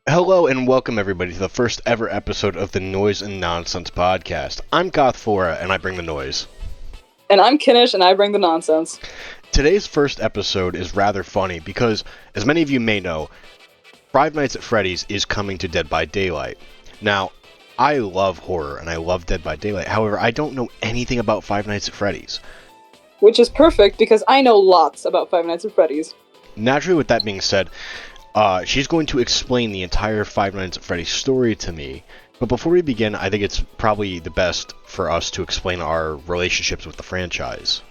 Hello and welcome everybody to the first ever episode of the Noise and Nonsense podcast. I'm Gothflora and I bring the noise. And I'm Kinish and I bring the nonsense. Today's first episode is rather funny because, as many of you may know, Five Nights at Freddy's is coming to Dead by Daylight. Now, I love horror and I love Dead by Daylight. However, I don't know anything about Five Nights at Freddy's. Which is perfect because I know lots about Five Nights at Freddy's. Naturally, with that being said, she's going to explain the entire Five Nights at Freddy's story to me. But before we begin, I think it's probably the best for us to explain our relationships with the franchise.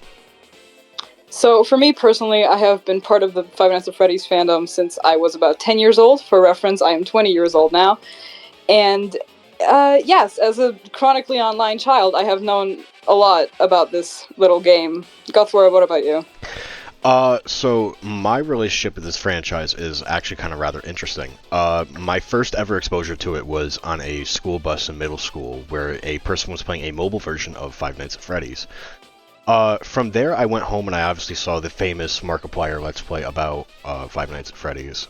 So, for me personally, I have been part of the Five Nights at Freddy's fandom since I was about 10 years old. For reference, I am 20 years old now. And, yes, as a chronically online child, I have known a lot about this little game. Gothflora, what about you? So my relationship with this franchise is actually kind of rather interesting. My first ever exposure to it was on a school bus in middle school where a person was playing a mobile version of Five Nights at Freddy's. From there, I went home and I obviously saw the famous Markiplier Let's Play about Five Nights at Freddy's.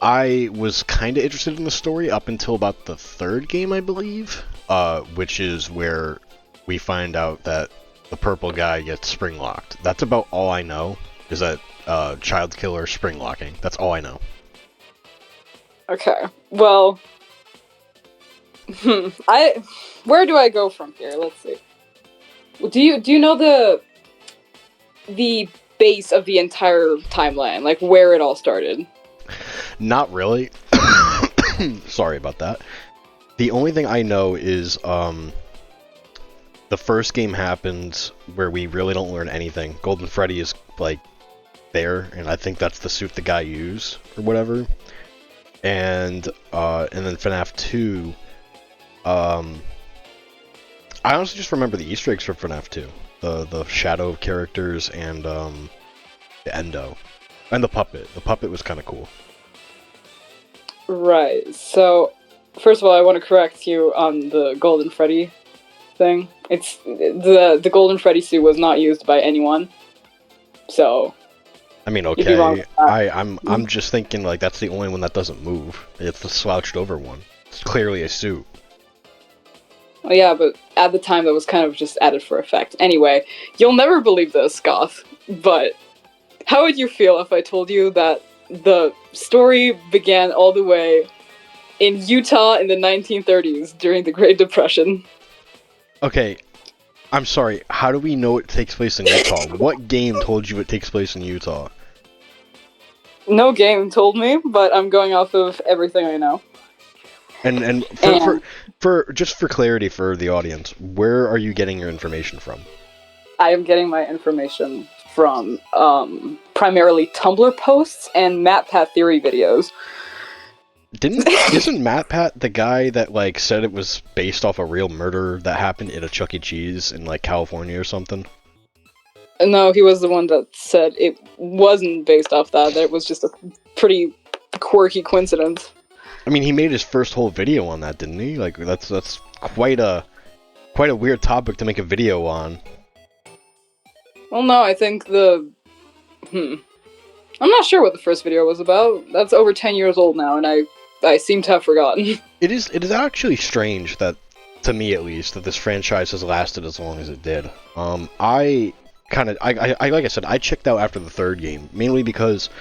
I was kind of interested in the story up until about the third game, I believe, which is where we find out that the purple guy gets spring locked. That's about all I know, is that child killer spring locking. That's all I know. Okay, well, where do I go from here? Let's see. Do you know the base of the entire timeline, like where it all started? Not really. Sorry about that. The only thing I know is the first game happens where we really don't learn anything. Golden Freddy is, like, there, and I think that's the suit the guy used, or whatever. And then FNAF 2, I honestly just remember the Easter eggs from FNAF 2. The shadow characters and, the Endo. And the puppet. The puppet was kind of cool. Right, so, first of all, I want to correct you on the Golden Freddy thing. It's the Golden Freddy suit was not used by anyone. So I mean, okay. I'm just thinking like that's the only one that doesn't move. It's the slouched over one. It's clearly a suit. Well, yeah, but at the time that was kind of just added for effect. Anyway, you'll never believe this, Goth, but how would you feel if I told you that the story began all the way in Utah in the 1930s during the Great Depression? Okay, I'm sorry, how do we know it takes place in Utah? What game told you it takes place in Utah? No game told me, but I'm going off of everything I know. And for just for clarity for the audience, where are you getting your information from? I am getting my information from primarily Tumblr posts and MatPat theory videos. Isn't MatPat the guy that like said it was based off a real murder that happened in a Chuck E. Cheese in like California or something? No, he was the one that said it wasn't based off that it was just a pretty quirky coincidence. I mean, he made his first whole video on that, didn't he? Like that's quite a weird topic to make a video on. Well, no, I think I'm not sure what the first video was about. That's over 10 years old now, and I seem to have forgotten. It is actually strange that, to me at least, that this franchise has lasted as long as it did. I like I said, I checked out after the third game, mainly because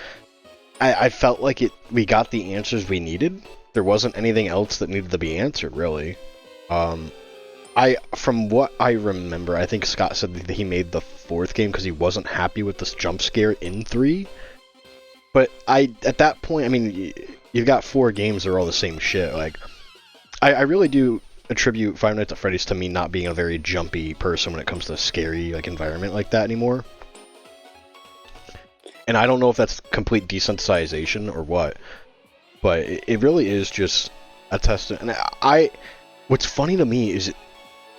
I felt like we got the answers we needed. There wasn't anything else that needed to be answered, really. From what I remember, I think Scott said that he made the fourth game because he wasn't happy with this jump scare in 3. But at that point, I mean, you've got 4 games that are all the same shit. Like, I really do attribute Five Nights at Freddy's to me not being a very jumpy person when it comes to a scary like environment like that anymore. And I don't know if that's complete desensitization or what, but it really is just a testament. And what's funny to me is,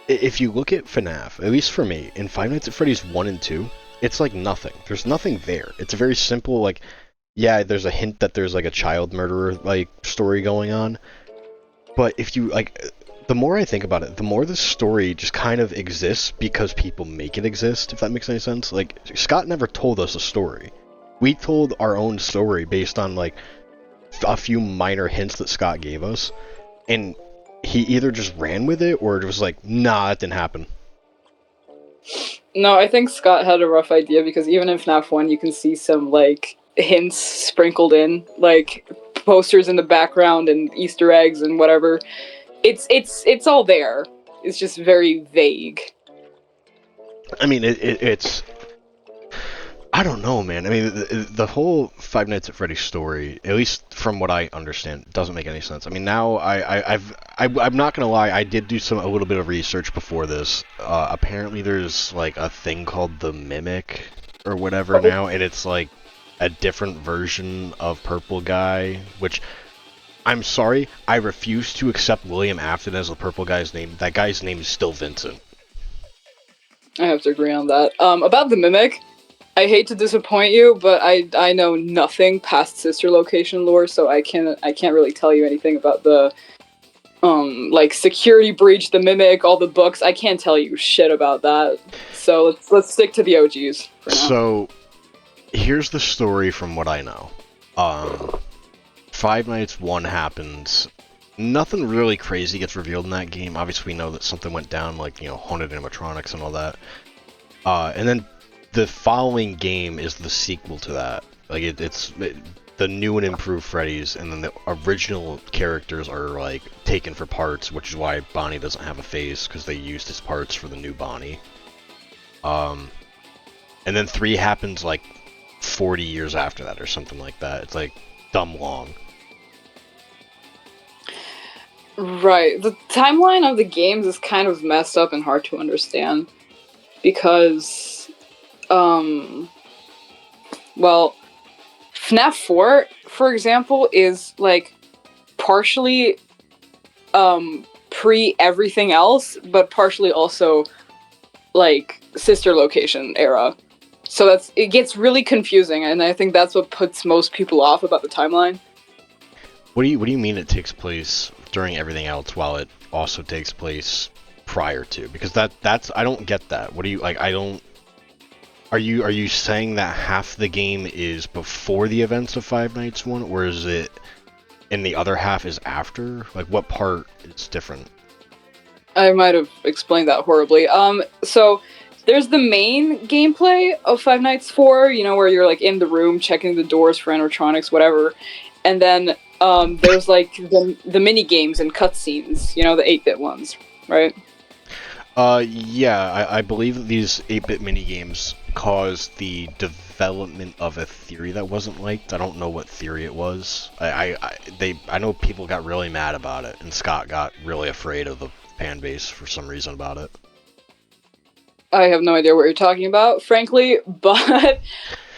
if you look at FNAF, at least for me, in Five Nights at Freddy's 1 and 2, it's like nothing. There's nothing there. It's a very simple, like, yeah, there's a hint that there's like a child murderer like story going on. But if you like, the more I think about it, the more the story just kind of exists because people make it exist, if that makes any sense. Like, Scott never told us a story. We told our own story based on like a few minor hints that Scott gave us, and he either just ran with it or it was like, nah, it didn't happen. No, I think Scott had a rough idea because even in FNAF 1, you can see some, like, hints sprinkled in, like, posters in the background and Easter eggs and whatever. It's all there. It's just very vague. I mean, it's I don't know, man. I mean, the whole Five Nights at Freddy's story, at least from what I understand, doesn't make any sense. I mean, now I'm not gonna lie, I did do a little bit of research before this. Apparently, there's like a thing called the Mimic or whatever now, and it's like a different version of Purple Guy, which I'm sorry, I refuse to accept William Afton as the Purple Guy's name. That guy's name is still Vincent. I have to agree on that. About the Mimic, I hate to disappoint you, but I know nothing past sister location lore, so I can't really tell you anything about the like security breach, the Mimic, all the books. I can't tell you shit about that. So let's stick to the OGs for now. So here's the story from what I know. Five Nights 1 happens. Nothing really crazy gets revealed in that game. Obviously, we know that something went down, like, haunted animatronics and all that. And then the following game is the sequel to that. Like, it's the new and improved Freddy's, and then the original characters are, like, taken for parts, which is why Bonnie doesn't have a face, because they used his parts for the new Bonnie. And then 3 happens, like, 40 years after that, or something like that. It's, like, dumb long. Right. The timeline of the games is kind of messed up and hard to understand because, well, FNAF 4, for example, is like partially pre everything else, but partially also like sister location era. So it gets really confusing, and I think that's what puts most people off about the timeline. What do you mean it takes place during everything else while it also takes place prior to? Because that's I don't get that. What do you like? I don't. Are you saying that half the game is before the events of Five Nights 1, or is it, and the other half is after? Like, what part is different? I might have explained that horribly. So there's the main gameplay of Five Nights 4, where you're like in the room checking the doors for animatronics, whatever, and then there's like the mini games and cutscenes, the 8-bit ones, right? Yeah, I believe that these 8-bit minigames caused the development of a theory that wasn't liked. I don't know what theory it was. I know people got really mad about it, and Scott got really afraid of the fan base for some reason about it. I have no idea what you're talking about, frankly, but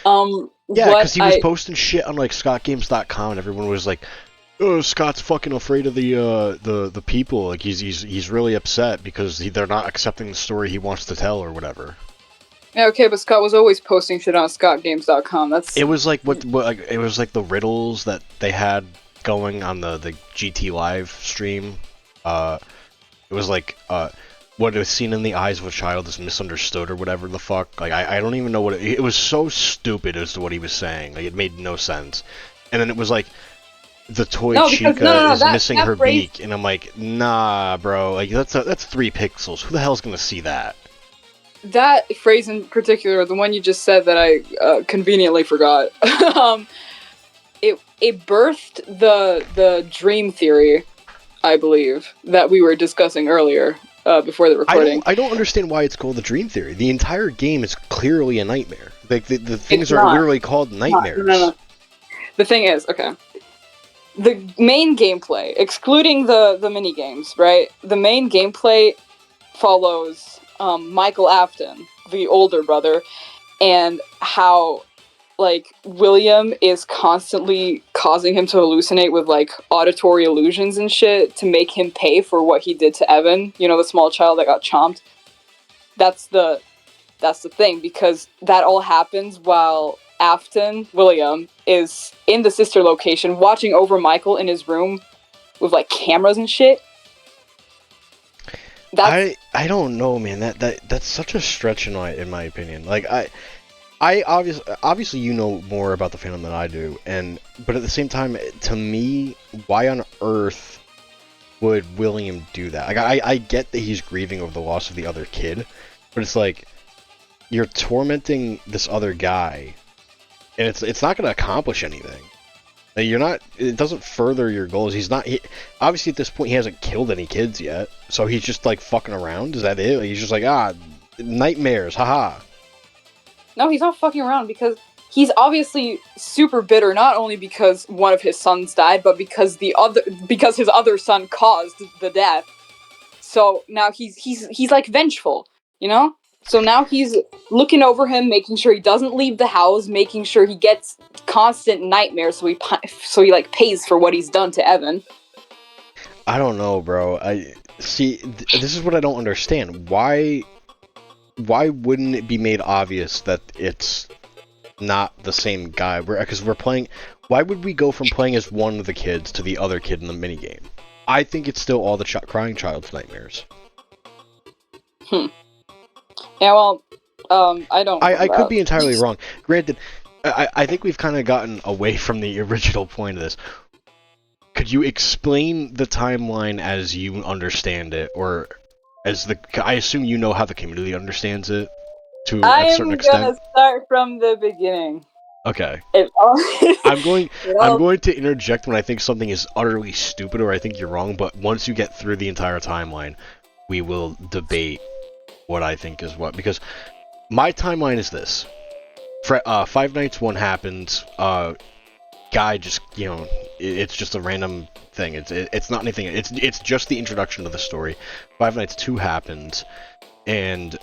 yeah, because he was posting shit on like ScottGames.com, and everyone was like, "Oh, Scott's fucking afraid of the people. Like he's really upset because they're not accepting the story he wants to tell or whatever." Yeah, okay, but Scott was always posting shit on ScottGames.com. It was like what like it was like the riddles that they had going on the GT live stream. It was like what is seen in the eyes of a child is misunderstood or whatever the fuck. Like I don't even know what it was so stupid as to what he was saying. Like it made no sense. And then it was like the toy Chica is missing her beak, and I'm like, nah, bro. Like that's 3 pixels. Who the hell's gonna see that? That phrase in particular, the one you just said that I conveniently forgot. It birthed the dream theory, I believe, that we were discussing earlier before the recording. I don't understand why it's called the dream theory. The entire game is clearly a nightmare. Like the things are literally called nightmares. No. The thing is, okay, the main gameplay, excluding the mini games, right? The main gameplay follows Michael Afton, the older brother, and how like William is constantly causing him to hallucinate with like auditory illusions and shit to make him pay for what he did to Evan, the small child that got chomped. That's the thing, because that all happens while Afton, William, is in the sister location watching over Michael in his room with like cameras and shit. I don't know, man. That's such a stretch in my opinion. Like obviously you know more about the fandom than I do, but at the same time, to me, why on earth would William do that? Like, I get that he's grieving over the loss of the other kid, but it's like you're tormenting this other guy, and it's not going to accomplish anything. Like, you're not. It doesn't further your goals. He's not. Obviously, at this point, he hasn't killed any kids yet, so he's just like fucking around. Is that it? Like, he's just like nightmares, haha. No, he's not fucking around because he's obviously super bitter, not only because one of his sons died, but because his other son caused the death. So now he's like vengeful, you know? So now he's looking over him, making sure he doesn't leave the house, making sure he gets constant nightmares so he like pays for what he's done to Evan. I don't know, bro. I see. This is what I don't understand. Why wouldn't it be made obvious that it's not the same guy? Because we're playing. Why would we go from playing as one of the kids to the other kid in the minigame? I think it's still all the crying child's nightmares. Yeah, well, I don't. I could be entirely wrong. Granted, I think we've kind of gotten away from the original point of this. Could you explain the timeline as you understand it, or I assume you know how the community understands it to a certain extent? I'm gonna start from the beginning. Okay. I'm I'm going to interject when I think something is utterly stupid or I think you're wrong, but once you get through the entire timeline, we will debate what I think is what. Because my timeline is this. Five Nights 1 happened, guy just, it's just a random thing. It's not anything. It's just the introduction to the story. Five Nights 2 happened, and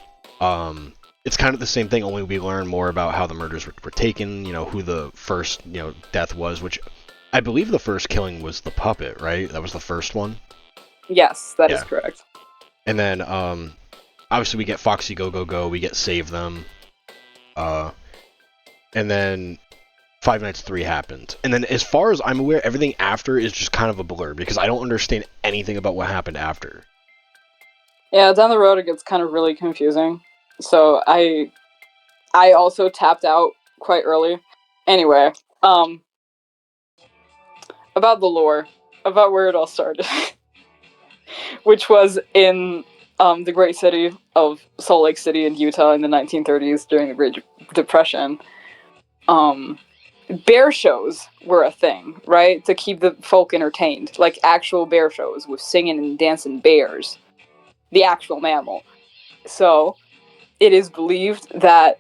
it's kind of the same thing. Only we learn more about how the murders were taken. Who the first death was, which I believe the first killing was the puppet. Right, that was the first one. Yes, that is correct. And then obviously we get Foxy Go Go Go. We get Save Them. And then Five Nights 3 happened. And then as far as I'm aware, everything after is just kind of a blur because I don't understand anything about what happened after. Yeah, down the road it gets kind of really confusing. So I also tapped out quite early. Anyway, about the lore, about where it all started. Which was in the great city of Salt Lake City in Utah in the 1930s during the Great Depression. Bear shows were a thing, right? To keep the folk entertained. Like actual bear shows with singing and dancing bears. The actual mammal. So, it is believed that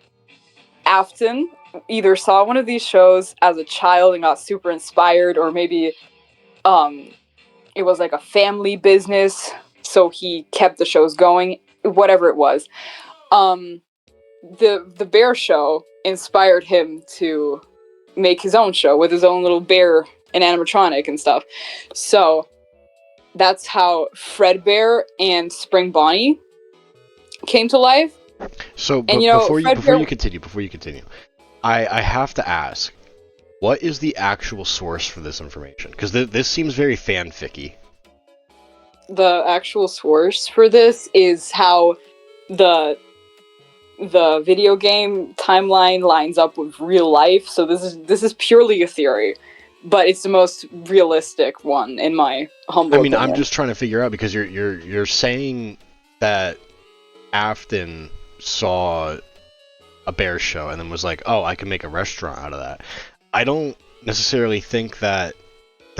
Afton either saw one of these shows as a child and got super inspired, or maybe it was like a family business, so he kept the shows going. Whatever it was, the bear show inspired him to make his own show with his own little bear and animatronic and stuff. So that's how Fredbear and Spring Bonnie came to life. So, and before you continue, I have to ask, what is the actual source for this information? Because this seems very fanficky. The actual source for this is how the video game timeline lines up with real life. So this is purely a theory, but it's the most realistic one in my humble opinion. I'm just trying to figure out because you're saying that Afton saw a bear show and then was like, oh, I can make a restaurant out of that. I don't necessarily think that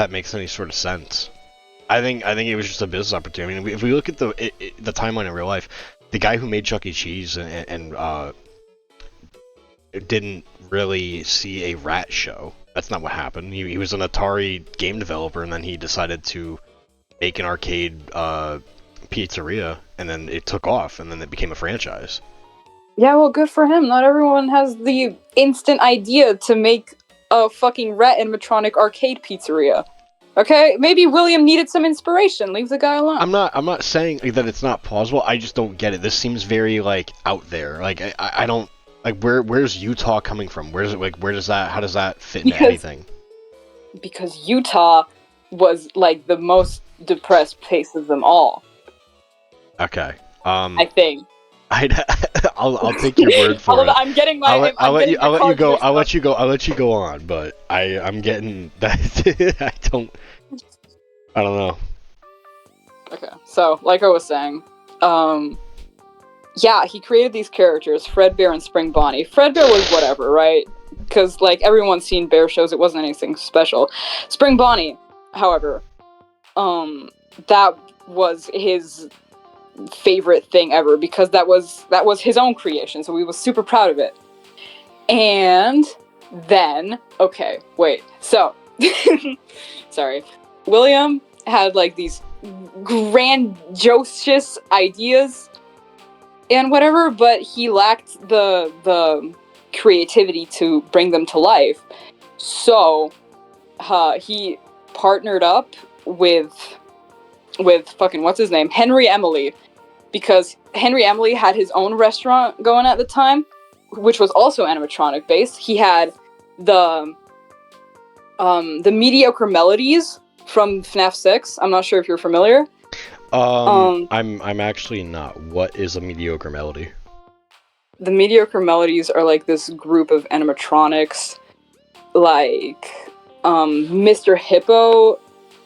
makes any sort of sense. I think it was just a business opportunity. I mean, if we look at the timeline in real life, the guy who made Chuck E. Cheese and didn't really see a rat show. That's not what happened. He was an Atari game developer, and then he decided to make an arcade pizzeria, and then it took off, and then it became a franchise. Yeah, well, good for him. Not everyone has the instant idea to make a fucking rat animatronic arcade pizzeria. Okay, maybe William needed some inspiration. Leave the guy alone. I'm not saying that it's not plausible. I just don't get it. This seems very like out there. Like I don't like where's Utah coming from? How does that fit into anything? Because Utah was like the most depressed place of them all. Okay. I think. I'd, I'll take your word for it. I'm getting I'll I'm let you getting the cards go. mixed up. I'll let you go on. But I'm getting that. I don't know. Okay, so like I was saying, um, yeah, he created these characters, Fredbear and Spring Bonnie. Fredbear was whatever, right? Because like everyone's seen bear shows, it wasn't anything special. Spring Bonnie, however, that was his favorite thing ever because that was his own creation, so he was super proud of it. And then, okay, wait, so sorry, William had like these grandiose ideas and whatever, but he lacked the creativity to bring them to life. So he partnered up with fucking what's his name, Henry Emily, because Henry Emily had his own restaurant going at the time, which was also animatronic based. He had the mediocre melodies from FNAF 6. I'm not sure if you're familiar. I'm actually not. What is a mediocre melody? The mediocre melodies are like this group of animatronics, like Mr. Hippo,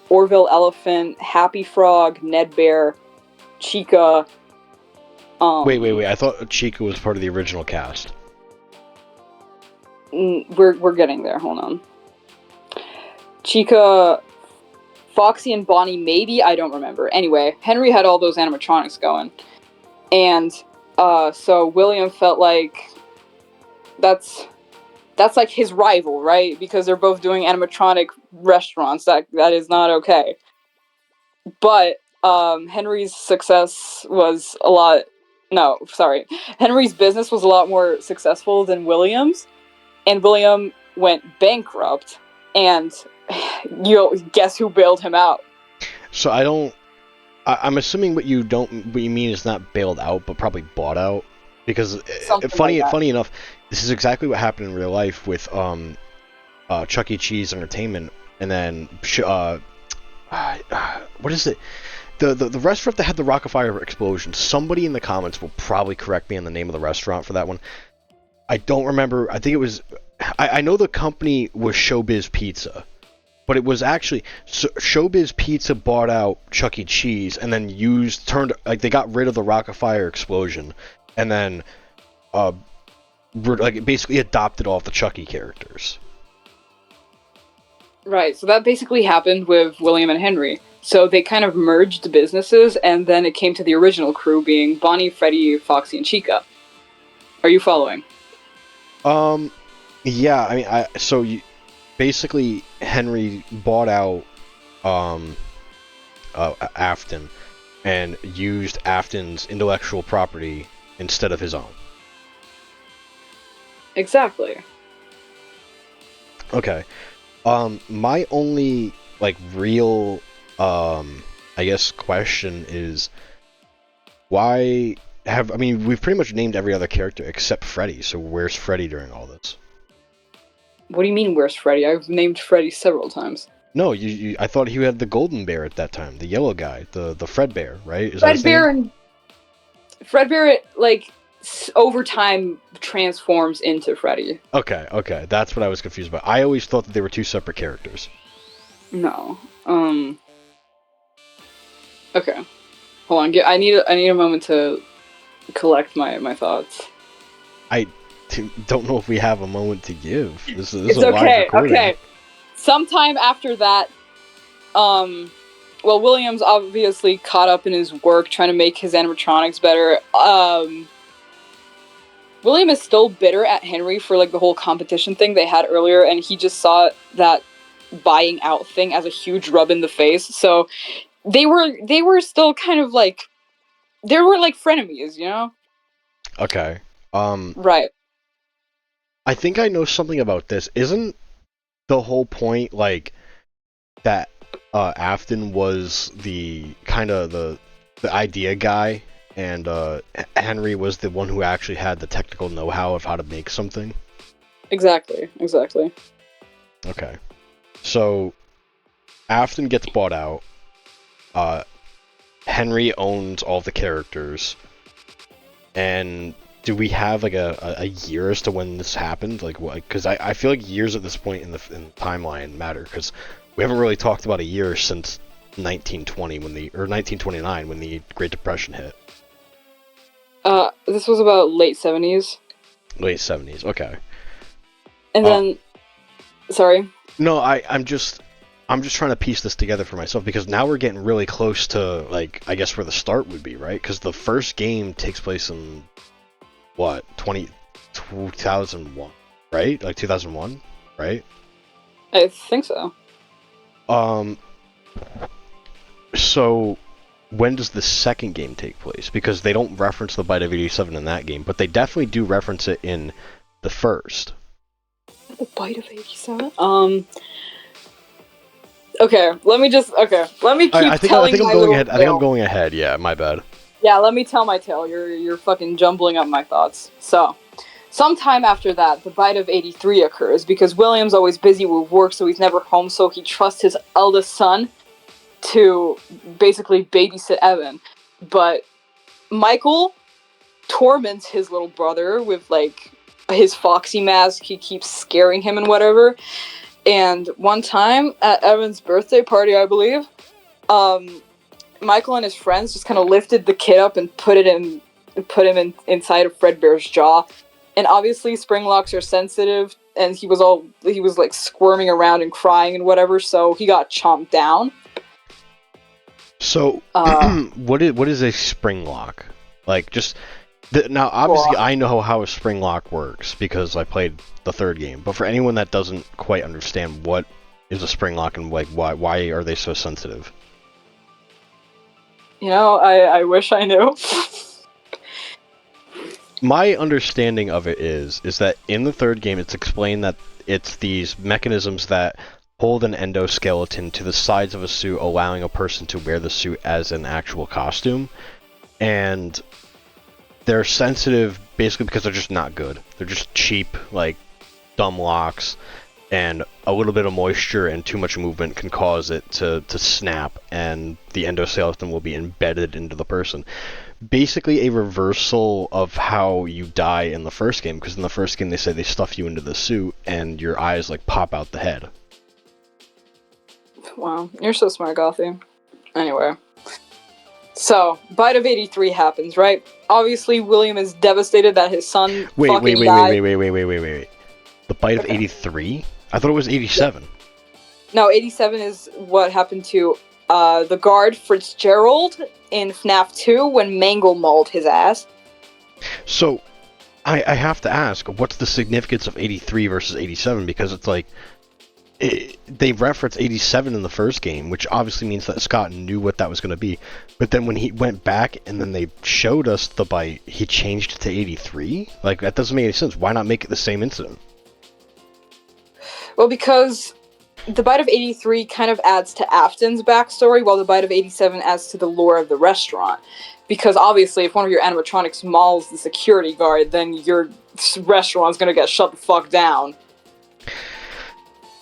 Orville Elephant, Happy Frog, Ned Bear, Chica. Wait. I thought Chica was part of the original cast. We're getting there. Hold on. Chica, Foxy, and Bonnie. Maybe I don't remember. Anyway, Henry had all those animatronics going, and so William felt like that's like his rival, right? Because they're both doing animatronic restaurants. That is not okay. But Henry's success was a lot. No, sorry. Henry's business was a lot more successful than William's, and William went bankrupt. And you guess who bailed him out? So I don't. I'm assuming what you mean is not bailed out, but probably bought out. Because Something like that. funny enough, this is exactly what happened in real life with Chuck E. Cheese Entertainment, and then what is it? The restaurant that had the Rockafire explosion. Somebody in the comments will probably correct me on the name of the restaurant for that one. I don't remember. I think it was. I know the company was Showbiz Pizza, but it was actually Showbiz Pizza bought out Chuck E. Cheese and then turned like they got rid of the Rockafire explosion, and then like basically adopted all of the Chucky characters. Right, so that basically happened with William and Henry. So they kind of merged businesses, and then it came to the original crew being Bonnie, Freddy, Foxy, and Chica. Are you following? Yeah, I mean, basically Henry bought out Afton and used Afton's intellectual property instead of his own. Exactly. Okay. My only like real I guess question is why I mean we've pretty much named every other character except Freddy, so where's Freddy during all this? What do you mean, where's Freddy? I've named Freddy several times. No, I thought he had the golden bear at that time, the yellow guy, the Fredbear, right? Is that his name? Fredbear and Fredbear, like, over time transforms into Freddy. Okay, that's what I was confused about. I always thought that they were two separate characters. No. Okay. Hold on. I need a moment to collect my thoughts. I don't know if we have a moment to give. This It's is a live okay. recording. Okay. Sometime after that, well, Williams obviously caught up in his work trying to make his animatronics better. William is still bitter at Henry for like the whole competition thing they had earlier, and he just saw that buying out thing as a huge rub in the face. So they were still kind of like they were like frenemies, you know? Okay. Right. I think I know something about this. Isn't the whole point like that Afton was the kind of the idea guy and Henry was the one who actually had the technical know-how of how to make something? Exactly. Okay. So Afton gets bought out. Henry owns all the characters. And do we have like a year as to when this happened? Like, what? Because I feel like years at this point in the timeline matter, because we haven't really talked about a year since 1920 or 1929 when the Great Depression hit. This was about late 70s. Late 70s. Okay. And then, sorry. No, I'm just trying to piece this together for myself, because now we're getting really close to, like, I guess where the start would be, right? Because the first game takes place in what, 2001, right? Like 2001, right? I think so. So when does the second game take place? Because they don't reference the Bite of 87 in that game, but they definitely do reference it in the first. The Bite of 87? Okay, let me keep telling my little I think I'm going ahead, yeah, my bad. Yeah, let me tell my tale. You're fucking jumbling up my thoughts. So, sometime after that, the Bite of 83 occurs, because William's always busy with work, so he's never home, so he trusts his eldest son to basically babysit Evan. But Michael torments his little brother with, like, his foxy mask. He keeps scaring him and whatever. And one time, at Evan's birthday party, I believe, Michael and his friends just kind of lifted the kid up and put him inside of Fredbear's jaw. And obviously Springlocks are sensitive, and he was like squirming around and crying and whatever, so he got chomped down. So what is a Springlock? Like, just now obviously I know how a Springlock works because I played the third game, but for anyone that doesn't quite understand, what is a Springlock and, like, why are they so sensitive? You know, I wish I knew. My understanding of it is that in the third game it's explained that it's these mechanisms that hold an endoskeleton to the sides of a suit, allowing a person to wear the suit as an actual costume. And they're sensitive basically because they're just not good. They're just cheap, like, dumb locks, and a little bit of moisture and too much movement can cause it to snap, and the endoskeleton will be embedded into the person. Basically a reversal of how you die in the first game, because in the first game they say they stuff you into the suit and your eyes, like, pop out the head. Wow, you're so smart, Gothy. Anyway. So, Bite of 83 happens, right? Obviously, William is devastated that his son died. Wait. The Bite of 83? I thought it was 87. Yeah. No, 87 is what happened to the guard Fitzgerald in FNAF 2 when Mangle mauled his ass. So, I have to ask, what's the significance of 83 versus 87? Because it's like, they reference 87 in the first game, which obviously means that Scott knew what that was going to be. But then when he went back and then they showed us the bite, he changed it to 83? Like, that doesn't make any sense. Why not make it the same incident? Well, because the Bite of 83 kind of adds to Afton's backstory, while the Bite of 87 adds to the lore of the restaurant. Because obviously, if one of your animatronics mauls the security guard, then your restaurant's going to get shut the fuck down.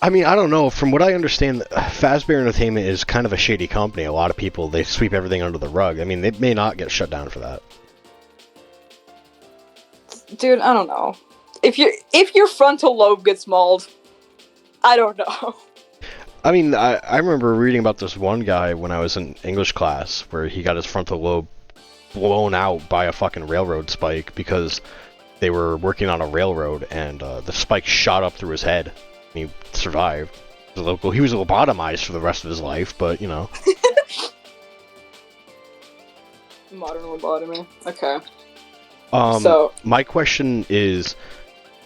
I mean, I don't know. From what I understand, Fivebear Entertainment is kind of a shady company. A lot of people, they sweep everything under the rug. I mean, they may not get shut down for that. Dude, I don't know. If your frontal lobe gets mauled, I don't know. I mean, I remember reading about this one guy when I was in English class, where he got his frontal lobe blown out by a fucking railroad spike because they were working on a railroad, and the spike shot up through his head. He survived. He was lobotomized for the rest of his life, but, you know. Modern lobotomy. Okay. So my question is,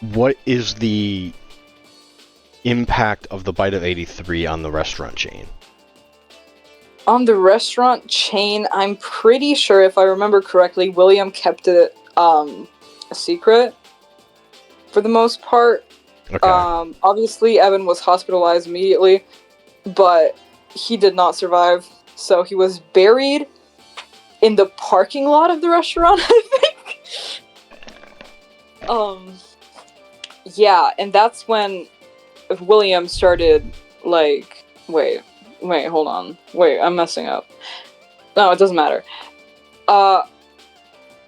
what is the impact of the Bite of 83 on the restaurant chain? On the restaurant chain, I'm pretty sure, if I remember correctly, William kept it a secret for the most part. Okay. Obviously, Evan was hospitalized immediately, but he did not survive, so he was buried in the parking lot of the restaurant, I think. Yeah, and that's when William started, like, wait, hold on. Wait, I'm messing up. No, it doesn't matter.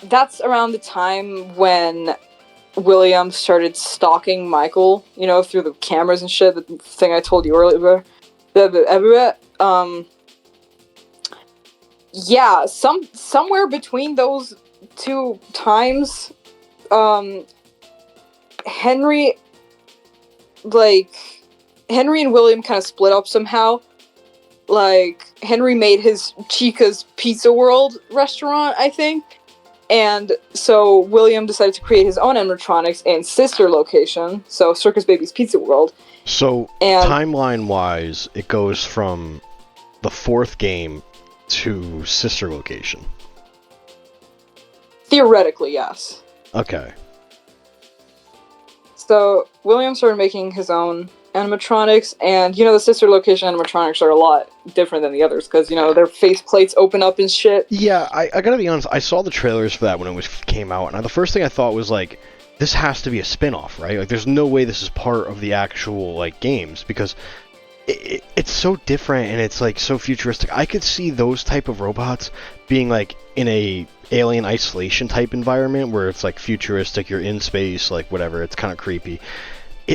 that's around the time when William started stalking Michael, through the cameras and shit, the thing I told you earlier. Yeah, somewhere between those two times, Henry, like, Henry and William kind of split up somehow. Like, Henry made his Chica's Pizza World restaurant, I think. And so William decided to create his own animatronics and sister location, so Circus Baby's Pizza World. So, And timeline-wise, it goes from the 4th game to sister location. theoretically, yes. Okay. So William started making his own animatronics, and the sister location animatronics are a lot different than the others because their face plates open up and shit. Yeah, I gotta be honest, I saw the trailers for that when it came out, and the first thing I thought was like, this has to be a spin-off, right? Like, there's no way this is part of the actual like games because it's so different and it's like so futuristic. I could see those type of robots being like in a alien isolation type environment where it's like futuristic, you're in space, like whatever, it's kind of creepy.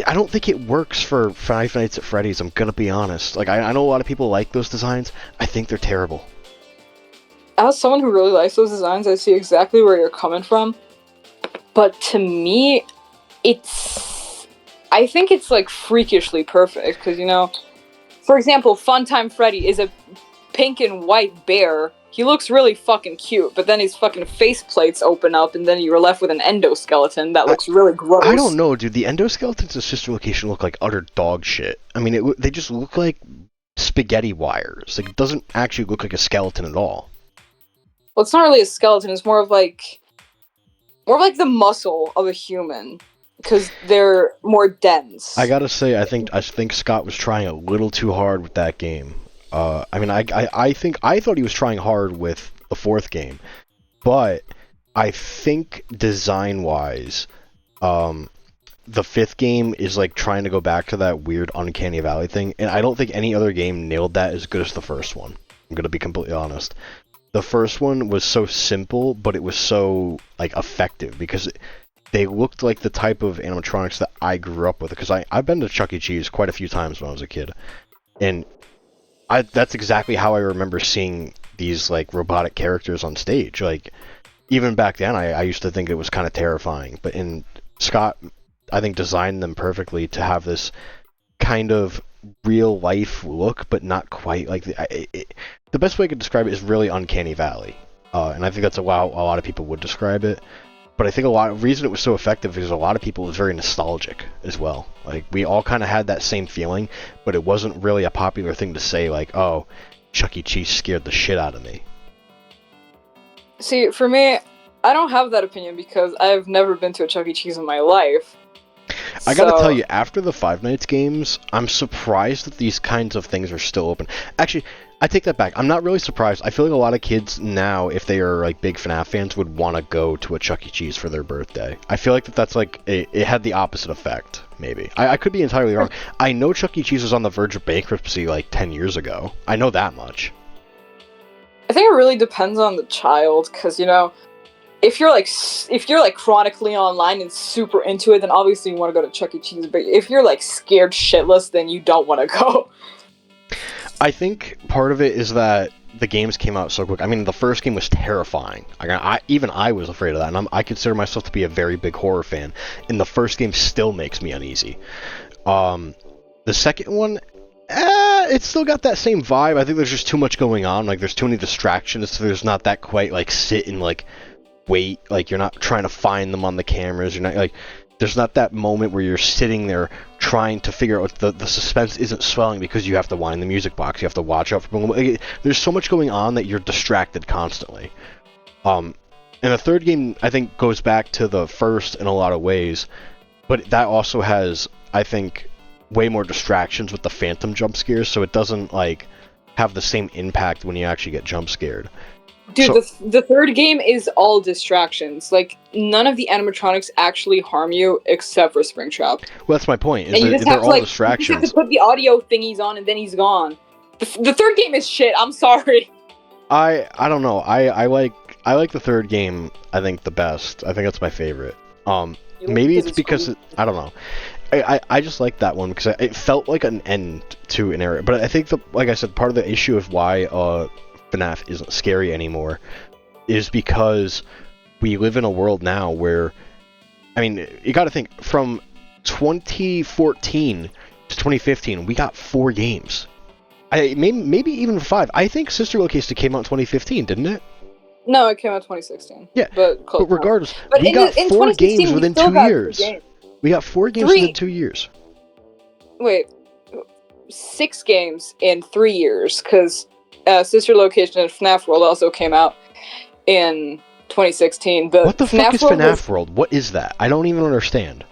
I don't think it works for Five Nights at Freddy's, I'm gonna be honest. Like, I know a lot of people like those designs, I think they're terrible. As someone who really likes those designs, I see exactly where you're coming from. But to me, I think it's like freakishly perfect because for example, Funtime Freddy is a pink and white bear. He looks really fucking cute, but then his fucking face plates open up, and then you're left with an endoskeleton that looks really gross. I don't know, dude. The endoskeletons of Sister Location look like utter dog shit. I mean, they just look like spaghetti wires. Like, it doesn't actually look like a skeleton at all. Well, it's not really a skeleton. It's more of like the muscle of a human, because they're more dense. I gotta say, I think Scott was trying a little too hard with that game. I mean, I thought he was trying hard with the 4th game, but I think design-wise, the 5th game is like trying to go back to that weird Uncanny Valley thing, and I don't think any other game nailed that as good as the first one. I'm gonna be completely honest. The first one was so simple, but it was so like effective because they looked like the type of animatronics that I grew up with. Because I've been to Chuck E. Cheese quite a few times when I was a kid, and that's exactly how I remember seeing these like robotic characters on stage. Like, even back then, I used to think it was kind of terrifying. But Scott, I think, designed them perfectly to have this kind of real life look, but not quite like the best way I could describe it is really Uncanny Valley, and I think that's a lot of people would describe it. But I think reason it was so effective is a lot of people was very nostalgic as well. Like, we all kind of had that same feeling, but it wasn't really a popular thing to say, like, oh, Chuck E. Cheese scared the shit out of me. See, for me, I don't have that opinion because I've never been to a Chuck E. Cheese in my life. I gotta tell you, after the Five Nights games, I'm surprised that these kinds of things are still open. Actually, I take that back. I'm not really surprised. I feel like a lot of kids now, if they are like big FNAF fans, would want to go to a Chuck E. Cheese for their birthday. I feel like that's like it had the opposite effect. Maybe I could be entirely wrong. I know Chuck E. Cheese was on the verge of bankruptcy like 10 years ago. I know that much. I think it really depends on the child, because if you're like chronically online and super into it, then obviously you want to go to Chuck E. Cheese. But if you're like scared shitless, then you don't want to go. I think part of it is that the games came out so quick. I mean, the first game was terrifying. Even I was afraid of that, and I consider myself to be a very big horror fan, and the first game still makes me uneasy. The second one, it's still got that same vibe. I think there's just too much going on. Like, there's too many distractions, so there's not that quite, like, sit and, like, wait. Like, you're not trying to find them on the cameras. You're not, like... There's not that moment where you're sitting there trying to figure out the suspense isn't swelling because you have to wind the music box. You have to watch out for... There's so much going on that you're distracted constantly. And the third game, I think, goes back to the first in a lot of ways. But that also has, I think, way more distractions with the phantom jump scares. So it doesn't, like, have the same impact when you actually get jump scared. Dude, the third game is all distractions. Like, none of the animatronics actually harm you except for Springtrap. Well, that's my point. They're all distractions. You just have to put the audio thingies on and then he's gone. The third game is shit. I'm sorry. I don't know. I like I like the third game, I think, the best. I think that's my favorite. You like Maybe because it's it's because cool. I don't know. I just like that one because it felt like an end to an era. But I think like I said, part of the issue of why FNAF isn't scary anymore is because we live in a world now where, I mean, you got to think from 2014 to 2015, we got 4 games. Maybe even 5. I think Sister Location came out in 2015, didn't it? No, it came out 2016, Yeah, but close but enough. regardless, But we got in 4 games 2016, we within still 2 got 3 years. games. We got 4 games within 3. 2 years. Wait, 6 games in 3 years because Sister Location and FNAF World also came out in 2016. What But the fuck FNAF is World was FNAF World? What is that? I don't even understand.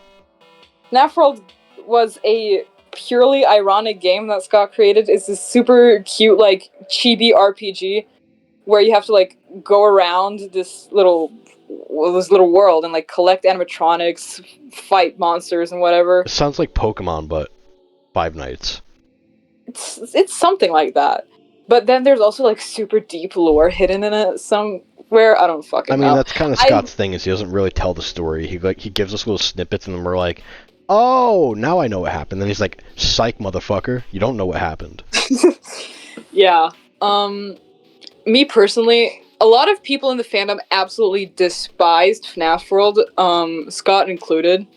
FNAF World was a purely ironic game that Scott created. It's this super cute, like, chibi RPG where you have to, like, go around this little world and, like, collect animatronics, fight monsters and whatever. It sounds like Pokemon, but Five Nights. It's something like that. But then there's also, like, super deep lore hidden in it somewhere. I don't I fucking mean, know. that's kind of I Scott's thing is he doesn't really tell the story. He gives us little snippets, and then we're like, oh, now I know what happened. Then he's like, psych, motherfucker, you don't know what happened. yeah. Me personally, a lot of people in the fandom absolutely despised FNAF World, Scott included.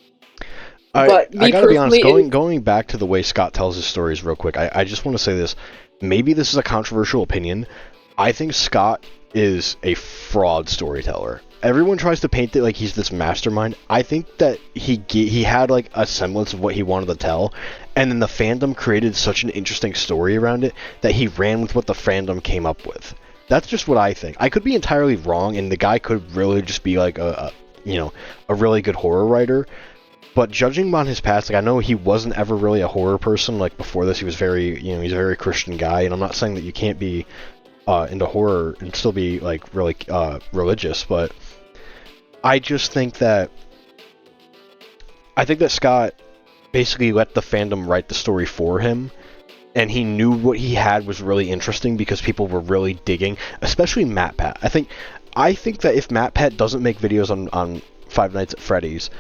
I But I me gotta be honest. personally, Going back to the way Scott tells his stories, real quick. I just want to say this. Maybe this is a controversial opinion. I think Scott is a fraud storyteller. Everyone tries to paint it like he's this mastermind. I think that he had like a semblance of what he wanted to tell, and then the fandom created such an interesting story around it that he ran with what the fandom came up with. That's just what I think. I could be entirely wrong, and the guy could really just be like a really good horror writer. But judging on his past, like I know he wasn't ever really a horror person. Like before this, he was he's a very Christian guy, and I'm not saying that you can't be into horror and still be like really religious, but I just think that Scott basically let the fandom write the story for him, and he knew what he had was really interesting because people were really digging, especially MatPat. I think that if MatPat doesn't make videos on Five Nights at Freddy's,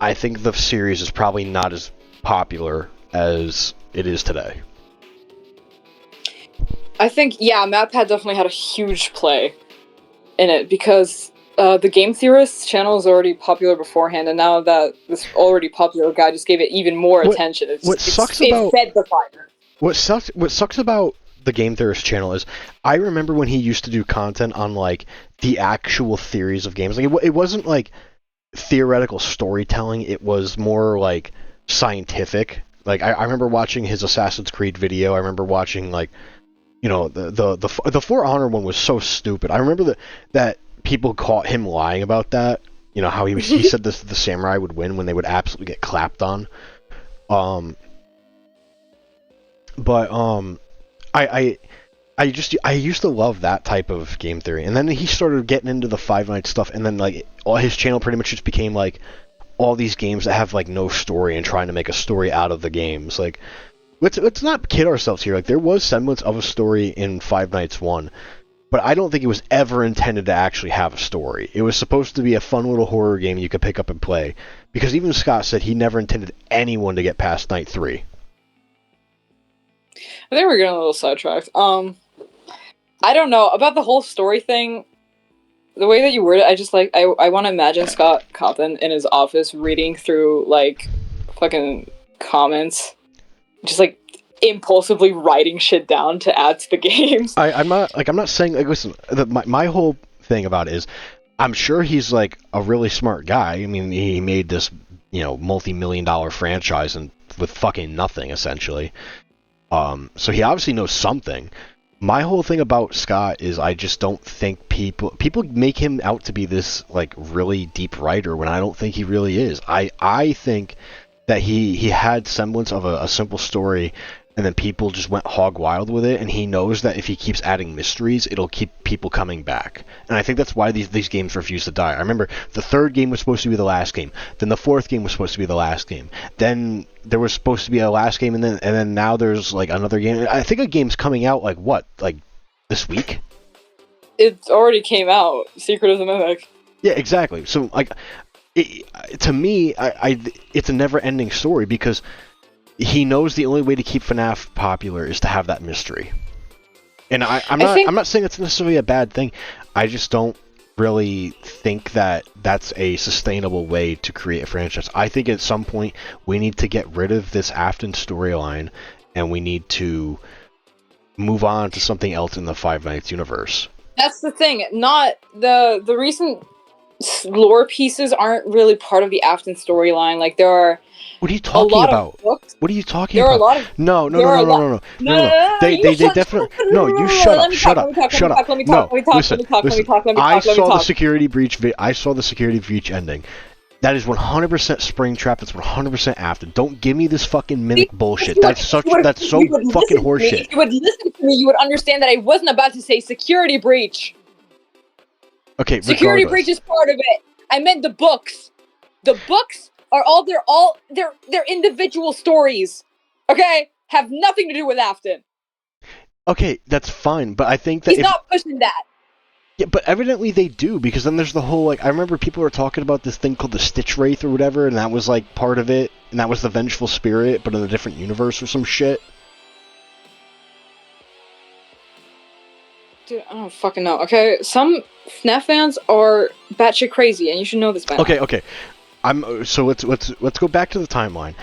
I think the series is probably not as popular as it is today. I think, yeah, MatPat definitely had a huge play in it because the Game Theorists channel is already popular beforehand, and now that this already popular guy just gave it even more What attention, what sucks it about fed the fire. what sucks about the Game Theorist channel is I remember when he used to do content on like the actual theories of games. Like it wasn't like theoretical storytelling, it was more like scientific. Like I remember watching his Assassin's Creed video. I remember watching like the For Honor one was so stupid. I remember that people caught him lying about that. You know how he said the samurai would win when they would absolutely get clapped on. Um, but I used to love that type of game theory, and then he started getting into the Five Nights stuff, and then like all his channel pretty much just became like all these games that have like no story and trying to make a story out of the games. Like let's not kid ourselves here. Like there was semblance of a story in Five Nights 1, but I don't think it was ever intended to actually have a story. It was supposed to be a fun little horror game you could pick up and play. Because even Scott said he never intended anyone to get past night 3. I think we're getting a little sidetracked. I don't know about the whole story thing. The way that you word it, I just like I want to imagine Scott Cawthon in his office reading through like fucking comments, just like impulsively writing shit down to add to the games. I'm not saying like listen. My whole thing about it is, I'm sure he's like a really smart guy. I mean, he made this multi-million-dollar franchise and with fucking nothing essentially. So he obviously knows something. My whole thing about Scott is I just don't think people make him out to be this like really deep writer when I don't think he really is. I think that he had semblance of a simple story, and then people just went hog wild with it, and he knows that if he keeps adding mysteries, it'll keep people coming back. And I think that's why these games refuse to die. I remember the third game was supposed to be the last game, then the fourth game was supposed to be the last game, then there was supposed to be a last game, and then now there's like another game. I think a game's coming out like what, like this week? It already came out. Secret of the Mimic. Yeah, exactly. So like, to me, it's a never-ending story because he knows the only way to keep FNAF popular is to have that mystery. And I'm not saying it's necessarily a bad thing. I just don't really think that that's a sustainable way to create a franchise. I think at some point we need to get rid of this Afton storyline and we need to move on to something else in the Five Nights universe. That's the thing. Not the recent lore pieces aren't really part of the Afton storyline. Like there are What are you talking about? books. What are you talking There about? are a lot of No. They definitely. No, you shut up. Shut up. Shut up. No, listen. I saw the security breach. I saw the security breach ending. That is 100% Springtrap. That's 100% Afton. Don't give me this fucking mimic bullshit. That's so fucking horseshit. If you would listen to me, you would understand that I wasn't about to say security breach. Okay, security breach is part of it. I meant the books. The books are they're individual stories. Okay? Have nothing to do with Afton. Okay, that's fine, but I think that he's not pushing that. Yeah, but evidently they do, because then there's the whole, like, I remember people were talking about this thing called the Stitch Wraith or whatever, and that was, like, part of it, and that was the Vengeful Spirit, but in a different universe or some shit. Dude, I don't fucking know, okay? Some FNAF fans are batshit crazy, and you should know this by now. Okay. So let's go back to the timeline.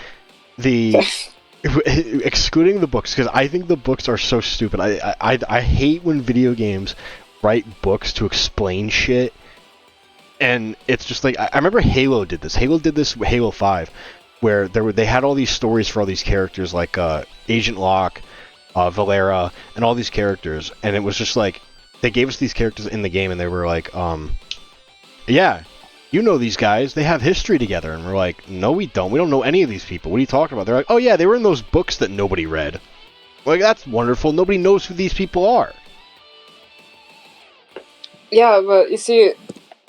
Excluding the books, because I think the books are so stupid. I hate when video games write books to explain shit, and it's just like, I remember Halo did this. Halo did this with Halo 5, where they had all these stories for all these characters, like Agent Locke, Valera, and all these characters, and it was just like, they gave us these characters in the game, and they were like, yeah, you know these guys, they have history together, and we're like, no we don't know any of these people, what are you talking about? They're like, oh yeah, they were in those books that nobody read. Like, that's wonderful, nobody knows who these people are. Yeah, but you see,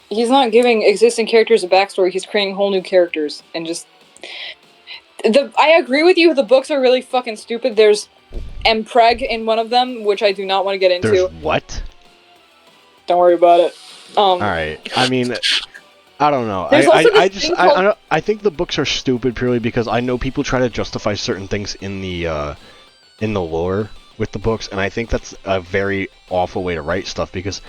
he's not giving existing characters a backstory, he's creating whole new characters, and just... I agree with you, the books are really fucking stupid. There's Mpreg in one of them, which I do not want to get into. There's what? Don't worry about it. Alright, I mean, I don't know. I think the books are stupid purely because I know people try to justify certain things in the lore with the books, and I think that's a very awful way to write stuff, because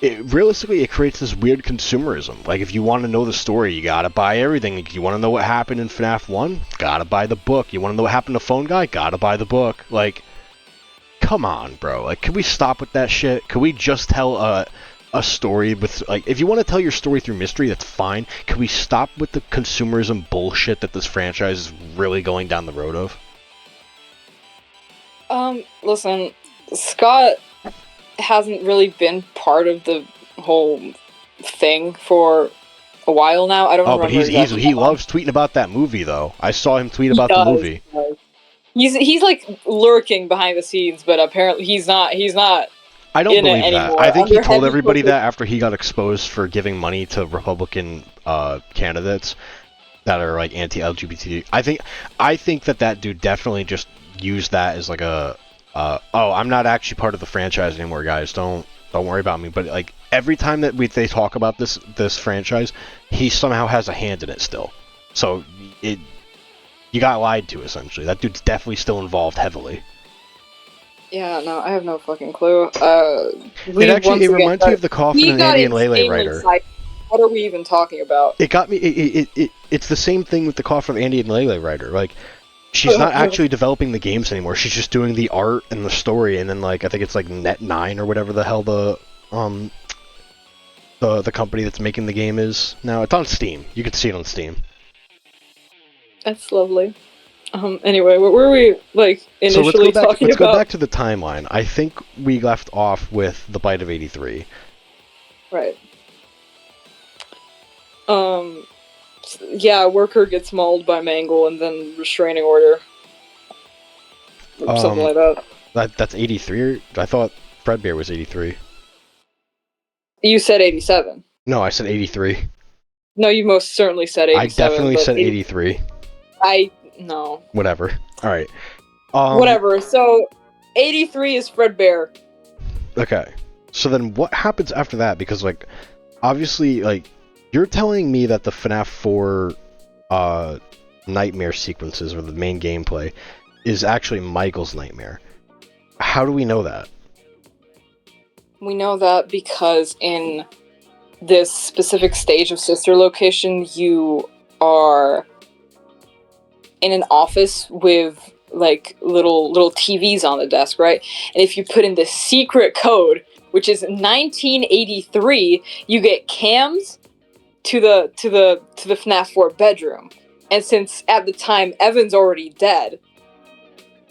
realistically, it creates this weird consumerism. Like, if you want to know the story, you gotta buy everything. If you want to know what happened in FNAF 1, gotta buy the book. You want to know what happened to Phone Guy, gotta buy the book. Like, come on, bro. Like, can we stop with that shit? Can we just tell a story with, like, if you want to tell your story through mystery, that's fine. Can we stop with the consumerism bullshit that this franchise is really going down the road of? Listen, Scott hasn't really been part of the whole thing for a while now. I don't remember. Oh, but he loves tweeting about that movie, though. I saw him tweet about the movie. He's like lurking behind the scenes, but apparently he's not. I don't believe that. I think he told everybody that after he got exposed for giving money to Republican candidates that are like anti-LGBT. I think that dude definitely just used that as like a oh, I'm not actually part of the franchise anymore, guys. Don't worry about me. But like every time that they talk about this franchise, he somehow has a hand in it still. So you got lied to, essentially. That dude's definitely still involved heavily. Yeah, no, I have no fucking clue. It reminds me of the Coffin and Andy and Lele writer. What are we even talking about? It got me. It's the same thing with the Coffin of Andy and Lele writer. Like, she's not actually developing the games anymore. She's just doing the art and the story, and then like I think it's like Net9 or whatever the hell the company that's making the game is now. It's on Steam. You can see it on Steam. That's lovely. Anyway, what were we like initially talking about? Let's go back to the timeline. I think we left off with the Bite of 83. Right. Yeah, worker gets mauled by Mangle and then restraining order. Or something like that. That's 83? I thought Fredbear was 83. You said 87. No, I said 83. No, you most certainly said 87. I definitely said 83. No. Whatever. Alright. Whatever, so 83 is Fredbear. Okay. So then what happens after that? Because, like, obviously, like, you're telling me that the FNAF 4 nightmare sequences, or the main gameplay, is actually Michael's nightmare. How do we know that? We know that because in this specific stage of Sister Location, you are in an office with like little TVs on the desk, right? And if you put in the secret code, which is 1983, you get cams to the FNAF 4 bedroom. And since at the time Evan's already dead,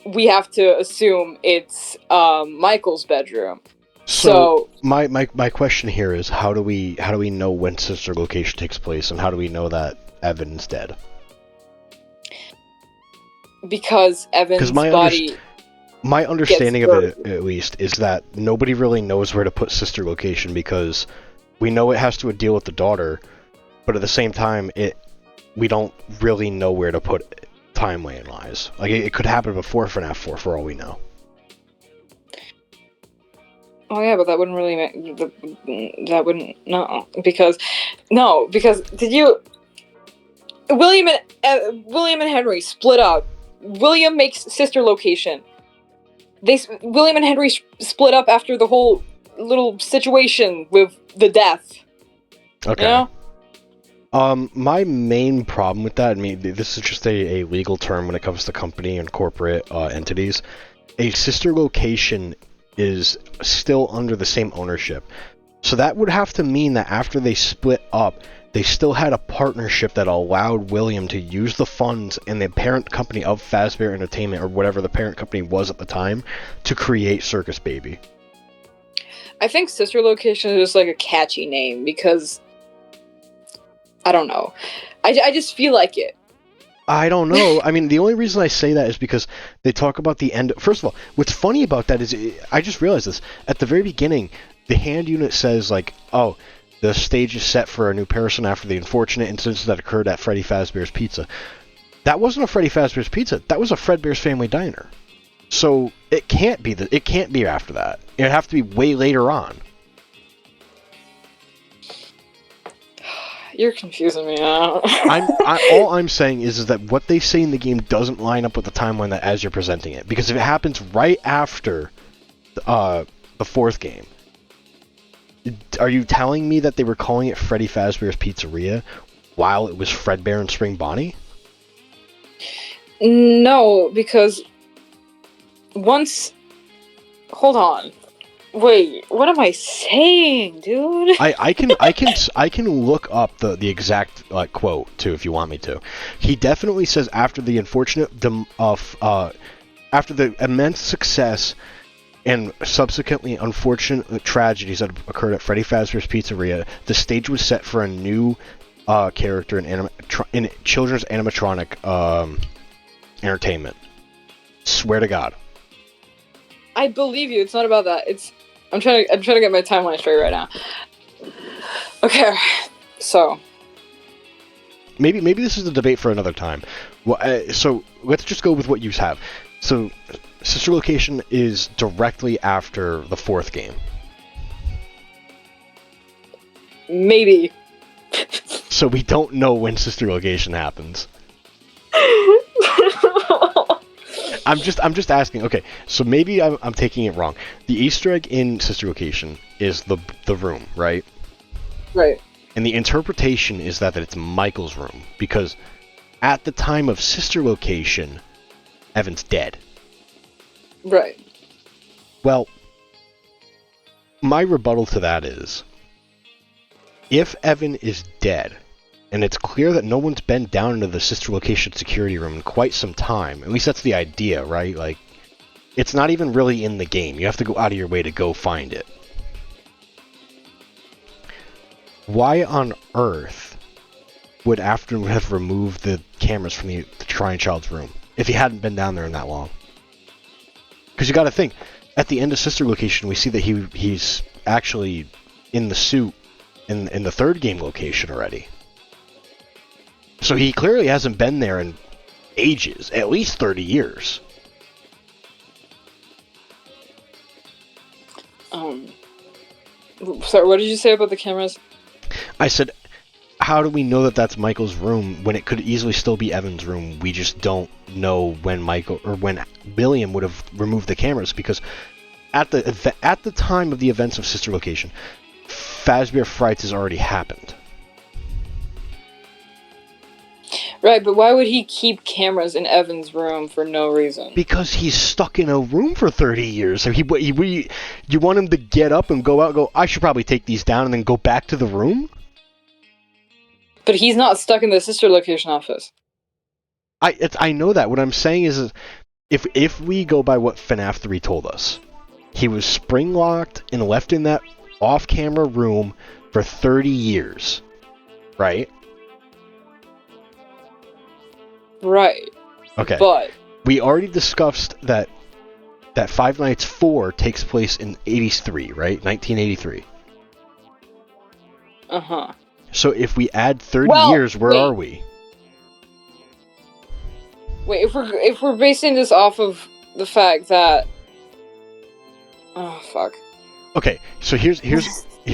we have to assume it's Michael's bedroom. So my question here is, how do we know when Sister Location takes place, and how do we know that Evan's dead? Because Evan's body. My understanding of it, at least, is that nobody really knows where to put Sister Location, because we know it has to deal with the daughter, but at the same time, we don't really know where to put timeline-wise. Like, it could happen before FNAF 4, for all we know. Oh yeah, but that wouldn't really make that wouldn't because did you William and Henry split up. William makes Sister Location. William and Henry split up after the whole little situation with the death. Okay. You know? My main problem with that, I mean, this is just a legal term when it comes to company and corporate entities. A sister location is still under the same ownership. So that would have to mean that after they split up, they still had a partnership that allowed William to use the funds and the parent company of Fazbear Entertainment, or whatever the parent company was at the time, to create Circus Baby. I think Sister Location is just like a catchy name because I don't know. I just feel like it. I don't know. I mean, the only reason I say that is because they talk about the end. First of all, what's funny about that is, I just realized this. At the very beginning, the hand unit says, like, oh, the stage is set for a new person after the unfortunate incidents that occurred at Freddy Fazbear's Pizza. That wasn't a Freddy Fazbear's Pizza. That was a Fredbear's Family Diner. So it can't be after that. It'd have to be way later on. You're confusing me now. All I'm saying is that what they say in the game doesn't line up with the timeline that as you're presenting it. Because if it happens right after the fourth game, are you telling me that they were calling it Freddy Fazbear's Pizzeria while it was Fredbear and Spring Bonnie? No, because once... Hold on. Wait, what am I saying, dude? I can look up the exact quote too if you want me to. He definitely says after the unfortunate after the immense success and subsequently unfortunate tragedies that occurred at Freddy Fazbear's Pizzeria, the stage was set for a new character in children's animatronic entertainment. Swear to God. I believe you. It's not about that. I'm trying to get my timeline straight right now. Okay, so maybe this is a debate for another time. Well, so let's just go with what you have. So, Sister Location is directly after the fourth game. Maybe. So we don't know when Sister Location happens. I'm just asking. Okay, so maybe I'm taking it wrong. The Easter egg in Sister Location is the room, right? Right. And the interpretation is that it's Michael's room, because at the time of Sister Location, Evan's dead. Right. Well, my rebuttal to that is, if Evan is dead, and it's clear that no one's been down into the Sister Location security room in quite some time, at least that's the idea, right? Like, it's not even really in the game. You have to go out of your way to go find it. Why on earth would Afton have removed the cameras from the Shrine Child's room if he hadn't been down there in that long? Because you got to think, at the end of Sister Location, we see that he's actually in the suit in the third game location already. So he clearly hasn't been there in ages, at least 30 years. Sorry, what did you say about the cameras? I said, how do we know that that's Michael's room when it could easily still be Evan's room? We just don't know when Michael or when William would have removed the cameras, because at the time of the events of Sister Location, Fazbear Frights has already happened. Right, but why would he keep cameras in Evan's room for no reason? Because he's stuck in a room for 30 years. So you want him to get up and go out and go, I should probably take these down, and then go back to the room? But he's not stuck in the Sister Location office. I know that. What I'm saying is, if we go by what FNAF 3 told us, he was spring-locked and left in that off-camera room for 30 years, right? Right. Okay. But we already discussed that Five Nights 4 takes place in 83, right? 1983. Uh-huh. So if we add 30 years, where are we? Wait, if we're basing this off of the fact that... Oh, fuck. Okay, so hear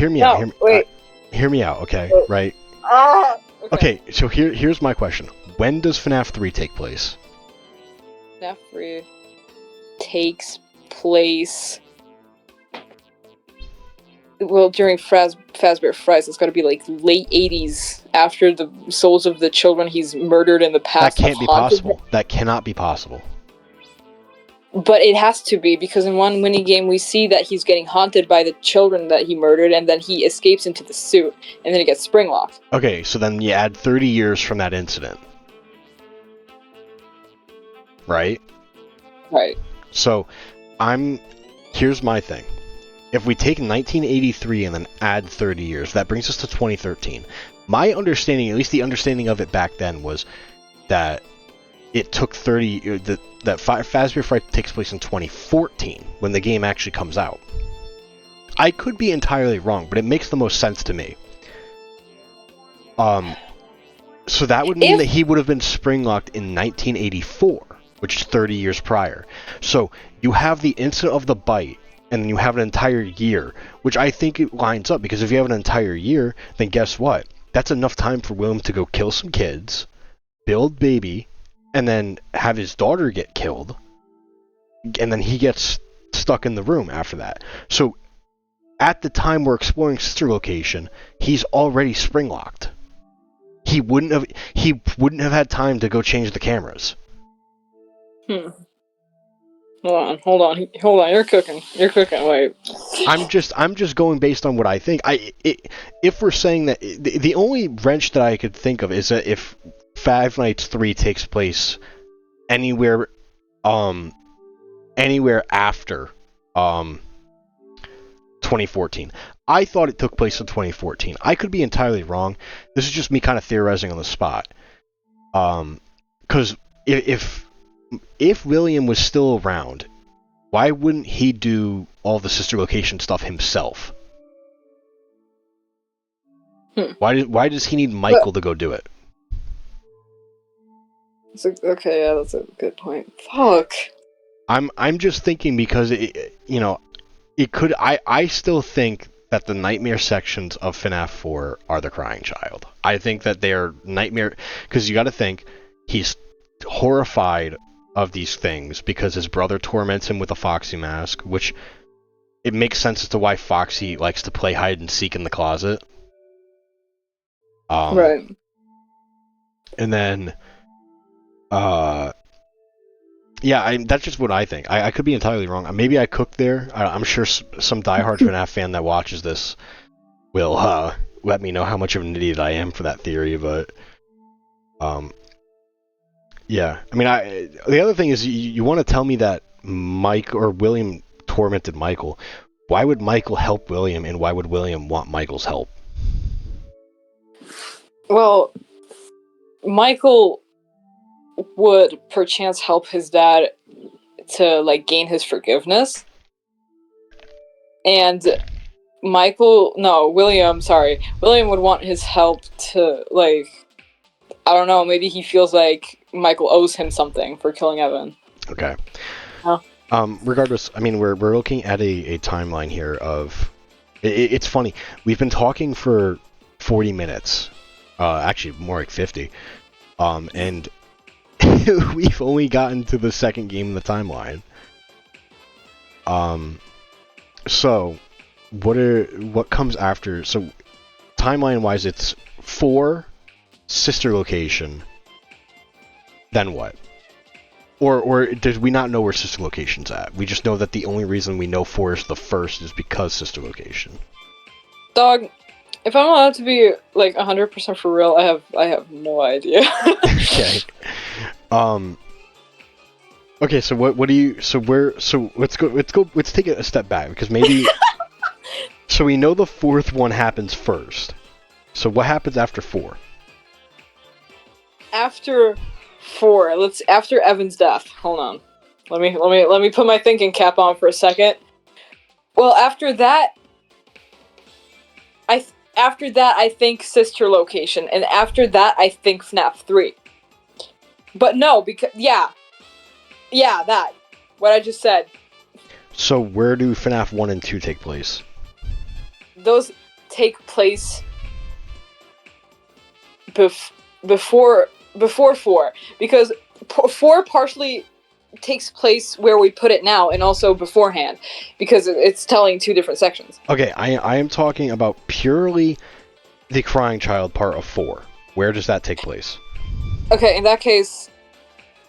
me out. Hear me out, okay? Right? Okay, so here's my question. When does FNAF 3 take place? FNAF 3 takes place... Well, during Fazbear Frights, it's got to be like late 80s, after the souls of the children he's murdered in the past. That can't be possible. That cannot be possible. But it has to be, because in one minigame we see that he's getting haunted by the children that he murdered, and then he escapes into the suit, and then he gets spring-locked. Okay, so then you add 30 years from that incident. Right? Right. So, here's my thing. If we take 1983 and then add 30 years, that brings us to 2013. My understanding, at least the understanding of it back then, was that it took 30... that Fazbear Fright takes place in 2014, when the game actually comes out. I could be entirely wrong, but it makes the most sense to me. So that would mean that he would have been spring-locked in 1984, which is 30 years prior. So you have the incident of the bite, and then you have an entire year, which I think it lines up, because if you have an entire year, then guess what? That's enough time for William to go kill some kids, build baby, and then have his daughter get killed, and then he gets stuck in the room after that. So at the time we're exploring Sister Location, he's already spring-locked. He wouldn't have had time to go change the cameras. Hold on, you're cooking, wait. I'm just going based on what I think. If we're saying that, the only wrench that I could think of is that if Five Nights 3 takes place anywhere after 2014. I thought it took place in 2014. I could be entirely wrong. This is just me kind of theorizing on the spot. Because if William was still around, why wouldn't he do all the Sister Location stuff himself? Why does he need Michael to go do it? Okay, yeah, that's a good point. Fuck. I'm just thinking, because it could. I still think that the nightmare sections of FNAF 4 are the crying child. I think that they are nightmare, because you got to think he's horrified of these things because his brother torments him with a Foxy mask, which it makes sense as to why Foxy likes to play hide and seek in the closet. Right. And then, yeah, that's just what I think. I could be entirely wrong. Maybe I cooked there. I'm sure some diehard FNAF fan that watches this will let me know how much of an idiot I am for that theory, but yeah. I mean, the other thing is, you want to tell me that Mike or William tormented Michael. Why would Michael help William, and why would William want Michael's help? Well, Michael would perchance help his dad to gain his forgiveness, and William would want his help to, I don't know, maybe he feels like Michael owes him something for killing Evan. Okay. Regardless, I mean, we're looking at a timeline here of It's funny. We've been talking for 40 minutes. Actually, more like 50. And we've only gotten to the second game in the timeline. So what comes after? So timeline-wise, it's 4 sister location. Then what? Or did we not know where sister location's at? We just know that the only reason we know 4 is the first is because sister location. Dog, if I'm allowed to be like 100% for real, I have no idea. Okay. Okay, so what do you let's take it a step back because maybe so we know the 4th one happens first. So what happens after 4? After 4, after Evan's death. Hold on. Let me put my thinking cap on for a second. Well, after that I think sister location, and after that I think FNAF 3. But no, because that what I just said. So where do FNAF 1 and 2 take place? Those take place before 4, because 4 partially takes place where we put it now, and also beforehand, because it's telling 2 different sections. Okay, I am talking about purely the crying child part of 4. Where does that take place? Okay, in that case,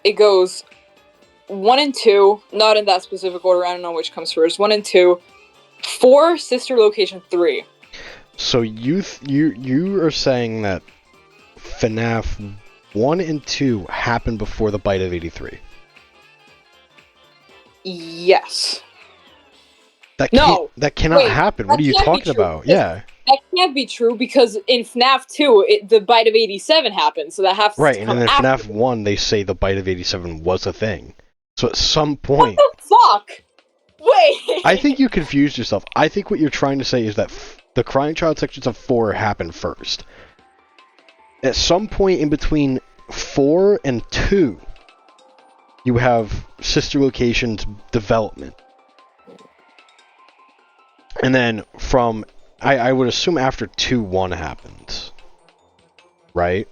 it goes 1 and 2, not in that specific order. I don't know which comes first. 1 and 2, 4 sister location 3. So you are saying that FNAF 1 and 2 happened before the bite of 83. Yes. That cannot wait, happen. What are you talking about? Yeah. That can't be true, because in FNAF 2, the bite of 87 happened, so that has Right, to and come then in after. FNAF 1, they say the bite of 87 was a thing. So at some point... What the fuck? Wait! I think you confused yourself. I think what you're trying to say is that the crying child sections of 4 happened first. At some point in between 4 and 2, you have sister locations development. And then from... I would assume after 2-1 happens. Right?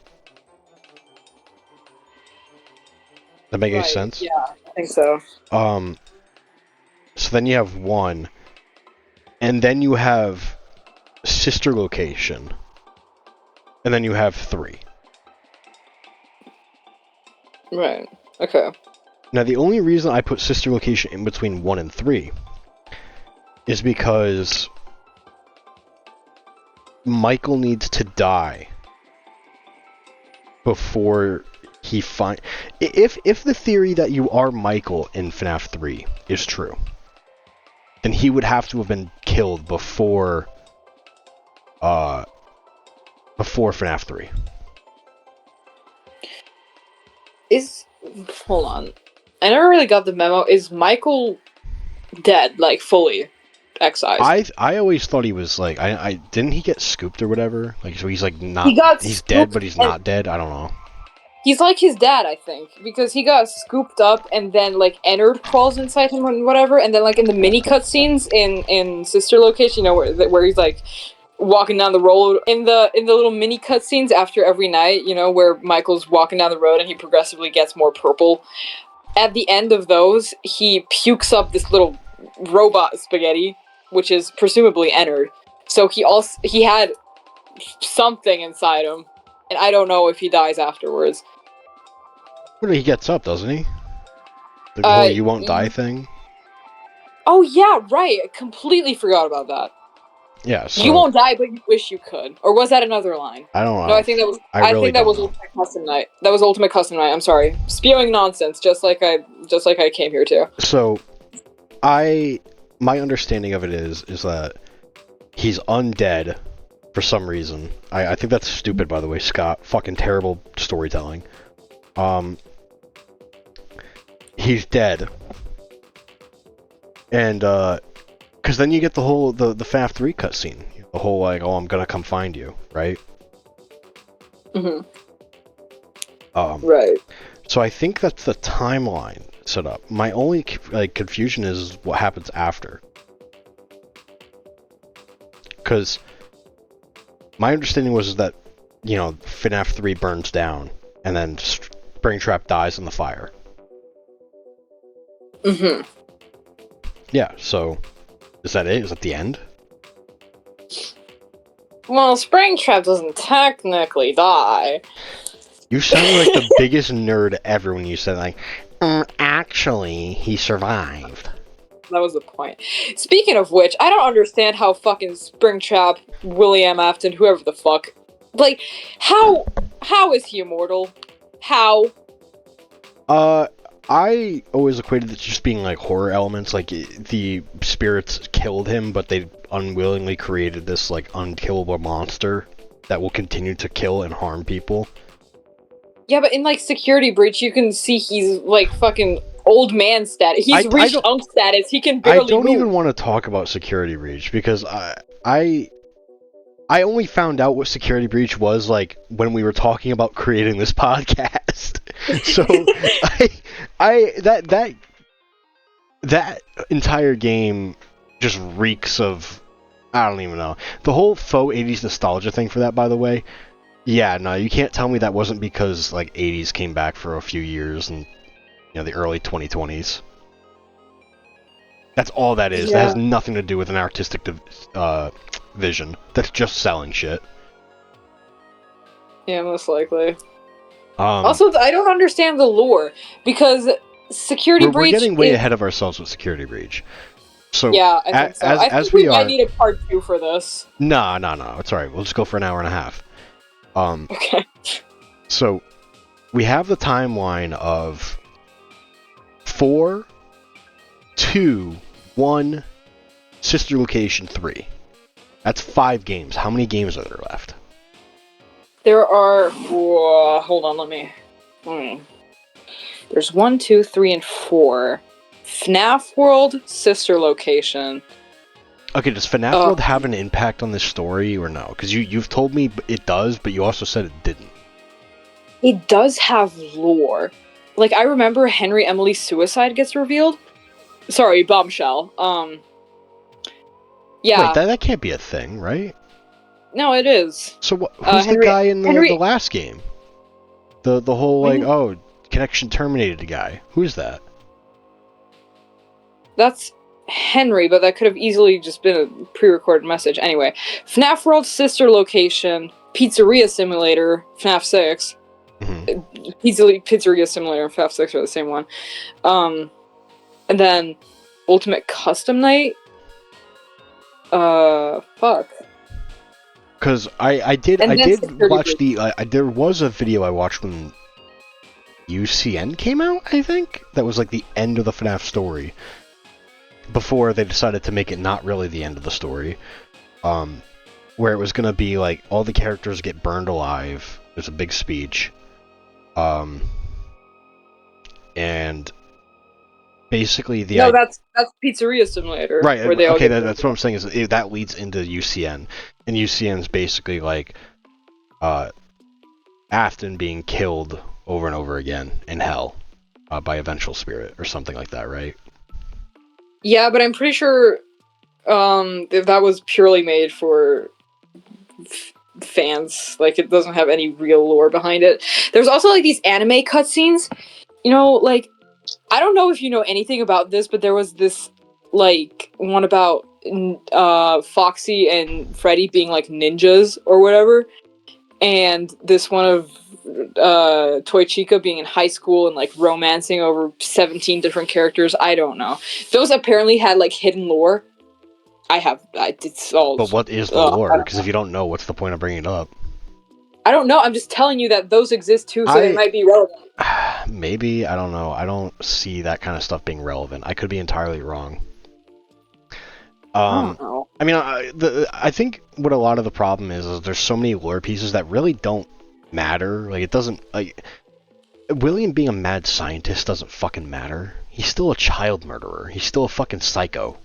That make any sense? Yeah, I think so. So then you have 1, and then you have sister location, and then you have 3. Right. Okay. Now the only reason I put sister location in between 1 and 3 is because Michael needs to die before he if the theory that you are Michael in FNAF 3 is true, then he would have to have been killed before FNAF 3. Hold on. I never really got the memo. Is Michael dead, like fully excised? I always thought he was like I didn't he get scooped or whatever? Like so he's like not he's dead but he's not dead. I don't know. He's like his dad, I think, because he got scooped up and then like Ennard crawls inside him and whatever, and then like in the mini cutscenes in Sister Location, you know, where he's like walking down the road in the little mini cutscenes after every night, you know, where Michael's walking down the road and he progressively gets more purple. At the end of those, he pukes up this little robot spaghetti, which is presumably Ennard. So he had something inside him, and I don't know if he dies afterwards. Well, he gets up, doesn't he? The whole you won't die thing. Oh yeah, right. I completely forgot about that. Yeah, so you won't die, but you wish you could. Or was that another line? I don't know. No, I think that was. I really think that don't was know. Ultimate Custom Night. That was Ultimate Custom Night. I'm sorry, spewing nonsense, just like I came here to. So, my understanding of it is that he's undead for some reason. I think that's stupid, by the way, Scott. Fucking terrible storytelling. He's dead. And, because then you get the whole, the FNAF 3 cutscene. The whole, like, oh, I'm gonna come find you, right? Mm-hmm. Right. So I think that's the timeline set up. My only, like, confusion is what happens after. Because my understanding was that, you know, FNAF 3 burns down, and then Springtrap dies in the fire. Mm-hmm. Yeah, so is that it? Is that the end? Well, Springtrap doesn't technically die. You sounded like the biggest nerd ever when you said, like, actually, he survived. That was the point. Speaking of which, I don't understand how fucking Springtrap, William Afton, whoever the fuck, like, how is he immortal? How? I always equated it to just being like horror elements, like the spirits killed him, but they unwillingly created this like unkillable monster that will continue to kill and harm people. Yeah, but in like Security Breach, you can see he's like fucking old man status. He's reached unk status. He can barely I don't move. even want to talk about Security Breach because I only found out what Security Breach was like when we were talking about creating this podcast. So that entire game just reeks of, I don't even know. The whole faux 80s nostalgia thing for that, by the way. Yeah, no, you can't tell me that wasn't because like 80s came back for a few years and, you know, the early 2020s. That's all that is. Yeah. That has nothing to do with an artistic vision. That's just selling shit. Yeah, most likely. Also, I don't understand the lore because Security Breach. We're getting way ahead of ourselves with Security Breach. So yeah, I think so. I think we might need a part 2 for this. No, it's alright. We'll just go for an hour and a half. Okay. So we have the timeline of 4, 2, 1, Sister Location 3. That's 5 games. How many games are there left? There are. Hold on, let me. There's 1, 2, 3, and 4. FNAF World, Sister Location. Okay, does FNAF World have an impact on this story or no? Because you've told me it does, but you also said it didn't. It does have lore. Like, I remember Henry Emily's suicide gets revealed. Sorry, bombshell. Yeah. Wait, that can't be a thing, right? No, it is. So who's the guy in the last game? The whole, like, connection terminated guy. Who's that? That's Henry, but that could have easily just been a pre-recorded message. Anyway, FNAF World Sister Location, Pizzeria Simulator, FNAF 6. Mm-hmm. Pizzeria Simulator and FNAF 6 are the same one. And then Ultimate Custom Night. Fuck. Because I did watch there was a video I watched when UCN came out, I think? That was like the end of the FNAF story. Before they decided to make it not really the end of the story. Where it was going to be like all the characters get burned alive. There's a big speech. And basically that's Pizzeria Simulator. Right, okay, that's what I'm saying is that leads into UCN. And UCN's basically like Afton being killed over and over again in hell by a vengeful spirit or something like that, right? Yeah, but I'm pretty sure that was purely made for fans. Like, it doesn't have any real lore behind it. There's also like these anime cutscenes. You know, like, I don't know if you know anything about this, but there was this like one about Foxy and Freddy being like ninjas or whatever, and this one of Toy Chica being in high school and like romancing over 17 different characters. I don't know. Those apparently had like hidden lore. It's all. But what is the lore? Because if you don't know, what's the point of bringing it up? I don't know. I'm just telling you that those exist too, so they might be relevant. Maybe, I don't know. I don't see that kind of stuff being relevant. I could be entirely wrong. I don't know. I mean, I think what a lot of the problem is there's so many lore pieces that really don't matter. Like, it doesn't, like, William being a mad scientist doesn't fucking matter. He's still a child murderer. He's still a fucking psycho.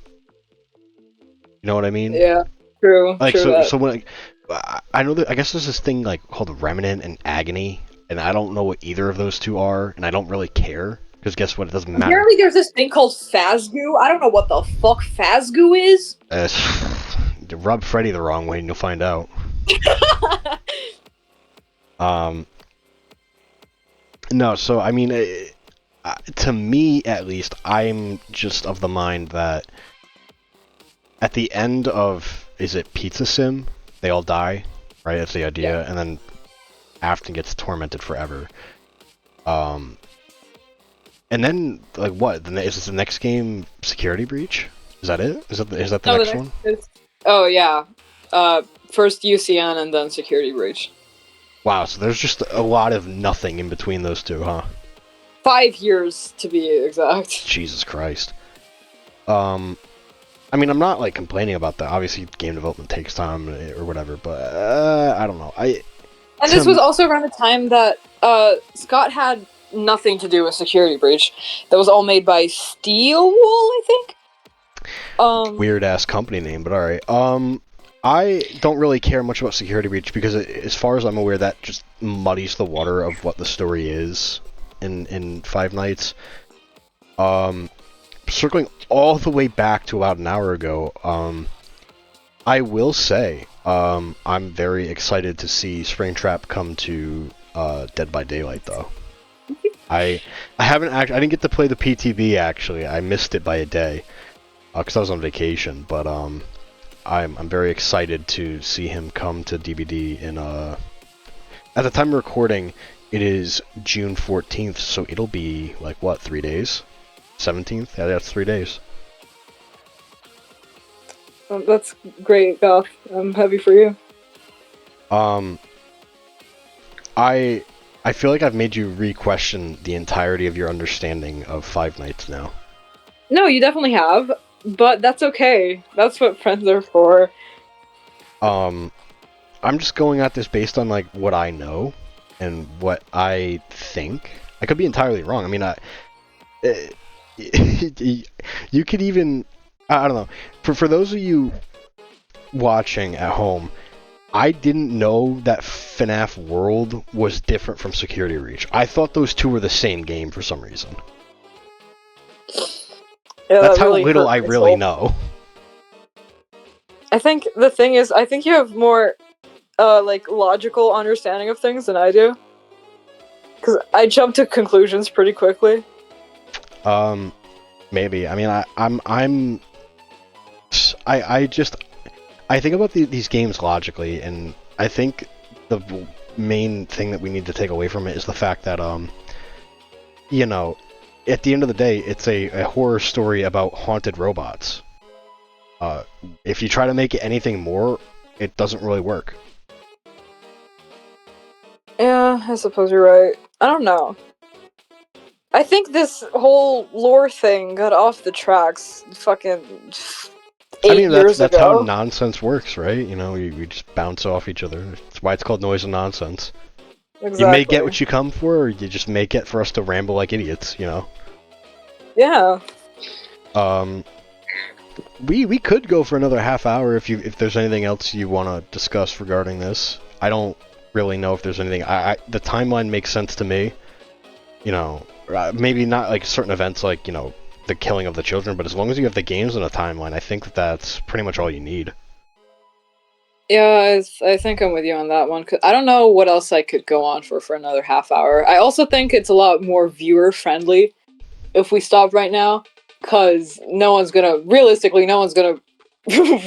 You know what I mean? Yeah, true. Like, true so when, like, I know that, I guess there's this thing, like, called Remnant and Agony, and I don't know what either of those two are, and I don't really care, because guess what? It doesn't matter. Apparently there's this thing called Phasgoo. I don't know what the fuck Phasgoo is. rub Freddy the wrong way and you'll find out. No, so I mean, to me at least, I'm just of the mind that at the end of, is it Pizza Sim? They all die, right? That's the idea, and then Afton gets tormented forever. And then like what? Is this the next game Security Breach? Is that it? Is that the next one? Oh yeah. First UCN and then Security Breach. Wow, so there's just a lot of nothing in between those two, huh? 5 years to be exact. Jesus Christ. I mean, I'm not like complaining about that. Obviously, game development takes time or whatever, but I don't know. And this was also around the time that Scott had nothing to do with Security Breach. That was all made by Steel Wool, I think. Weird ass company name, but alright. I don't really care much about Security Breach because, as far as I'm aware, that just muddies the water of what the story is in Five Nights. Circling all the way back to about an hour ago, I will say, I'm very excited to see Springtrap come to Dead by Daylight, though. I didn't get to play the PTB actually. I missed it by a day because I was on vacation. But I'm very excited to see him come to DBD in at the time of recording, it is June 14th, so it'll be like what, 3 days? 17th? Yeah, that's 3 days. That's great, Goth. I'm happy for you. I feel like I've made you re-question the entirety of your understanding of Five Nights now. No, you definitely have, but that's okay. That's what friends are for. I'm just going at this based on like what I know and what I think. I could be entirely wrong. I mean, you could even, I don't know. For those of you watching at home, I didn't know that FNAF World was different from Security Breach. I thought those two were the same game for some reason. Yeah, that's how little I really know. I think the thing is, I think you have more, like, logical understanding of things than I do. Because I jump to conclusions pretty quickly. Maybe. I mean, I think about these games logically, and I think the main thing that we need to take away from it is the fact that, you know, at the end of the day, it's a horror story about haunted robots. If you try to make it anything more, it doesn't really work. Yeah, I suppose you're right. I don't know. I think this whole lore thing got off the tracks fucking 8 years ago. That's how nonsense works, right? You know, we just bounce off each other. That's why it's called noise and nonsense. Exactly. You may get what you come for, or you just may get for us to ramble like idiots, you know? Yeah. We could go for another half hour if there's anything else you want to discuss regarding this. I don't really know if there's anything. The timeline makes sense to me. You know, maybe not like certain events like, you know, the killing of the children, but as long as you have the games in a timeline, I think that's pretty much all you need. Yeah, I think I'm with you on that one. 'Cause I don't know what else I could go on for another half hour. I also think it's a lot more viewer friendly if we stop right now, because realistically, no one's gonna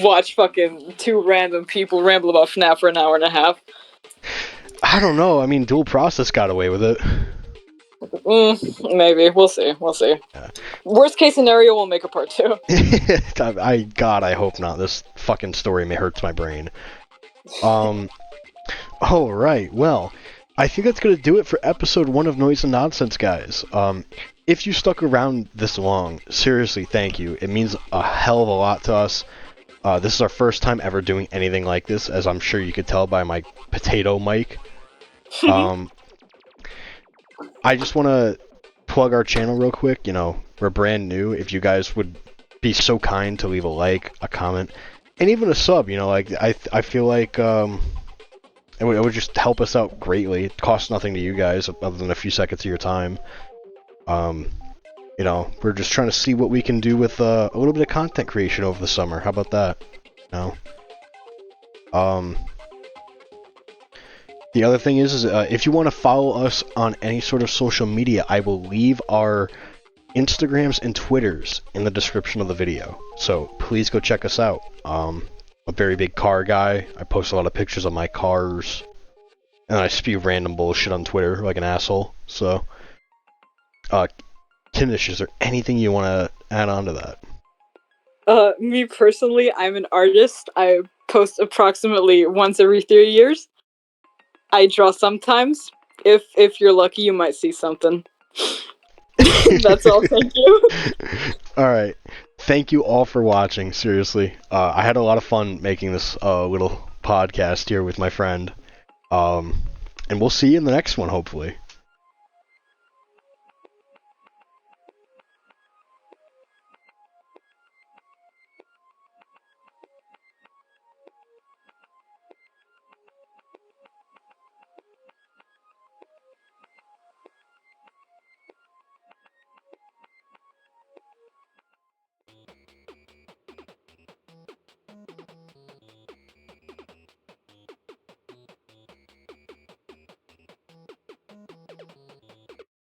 watch fucking two random people ramble about FNAF for an hour and a half. I don't know. I mean, Dual Process got away with it. Maybe. We'll see. Yeah. Worst case scenario, we'll make a part 2. God, I hope not. This fucking story hurts my brain. Alright, well, I think that's gonna do it for episode 1 of Noise and Nonsense, guys. If you stuck around this long, seriously, thank you. It means a hell of a lot to us. This is our first time ever doing anything like this, as I'm sure you could tell by my potato mic. I just want to plug our channel real quick. You know, we're brand new. If you guys would be so kind to leave a like, a comment, and even a sub, you know, like I feel like it would just help us out greatly. It costs nothing to you guys other than a few seconds of your time. You know, we're just trying to see what we can do with a little bit of content creation over the summer. How about that? You know, Um, the other thing is if you want to follow us on any sort of social media, I will leave our Instagrams and Twitters in the description of the video. So please go check us out. A very big car guy. I post a lot of pictures of my cars, and I spew random bullshit on Twitter like an asshole. So, Kinish, is there anything you want to add on to that? Me personally, I'm an artist. I post approximately once every 3 years. I draw sometimes. If you're lucky, you might see something. That's all. Thank you. Alright. Thank you all for watching, seriously. I had a lot of fun making this little podcast here with my friend. And we'll see you in the next one, hopefully.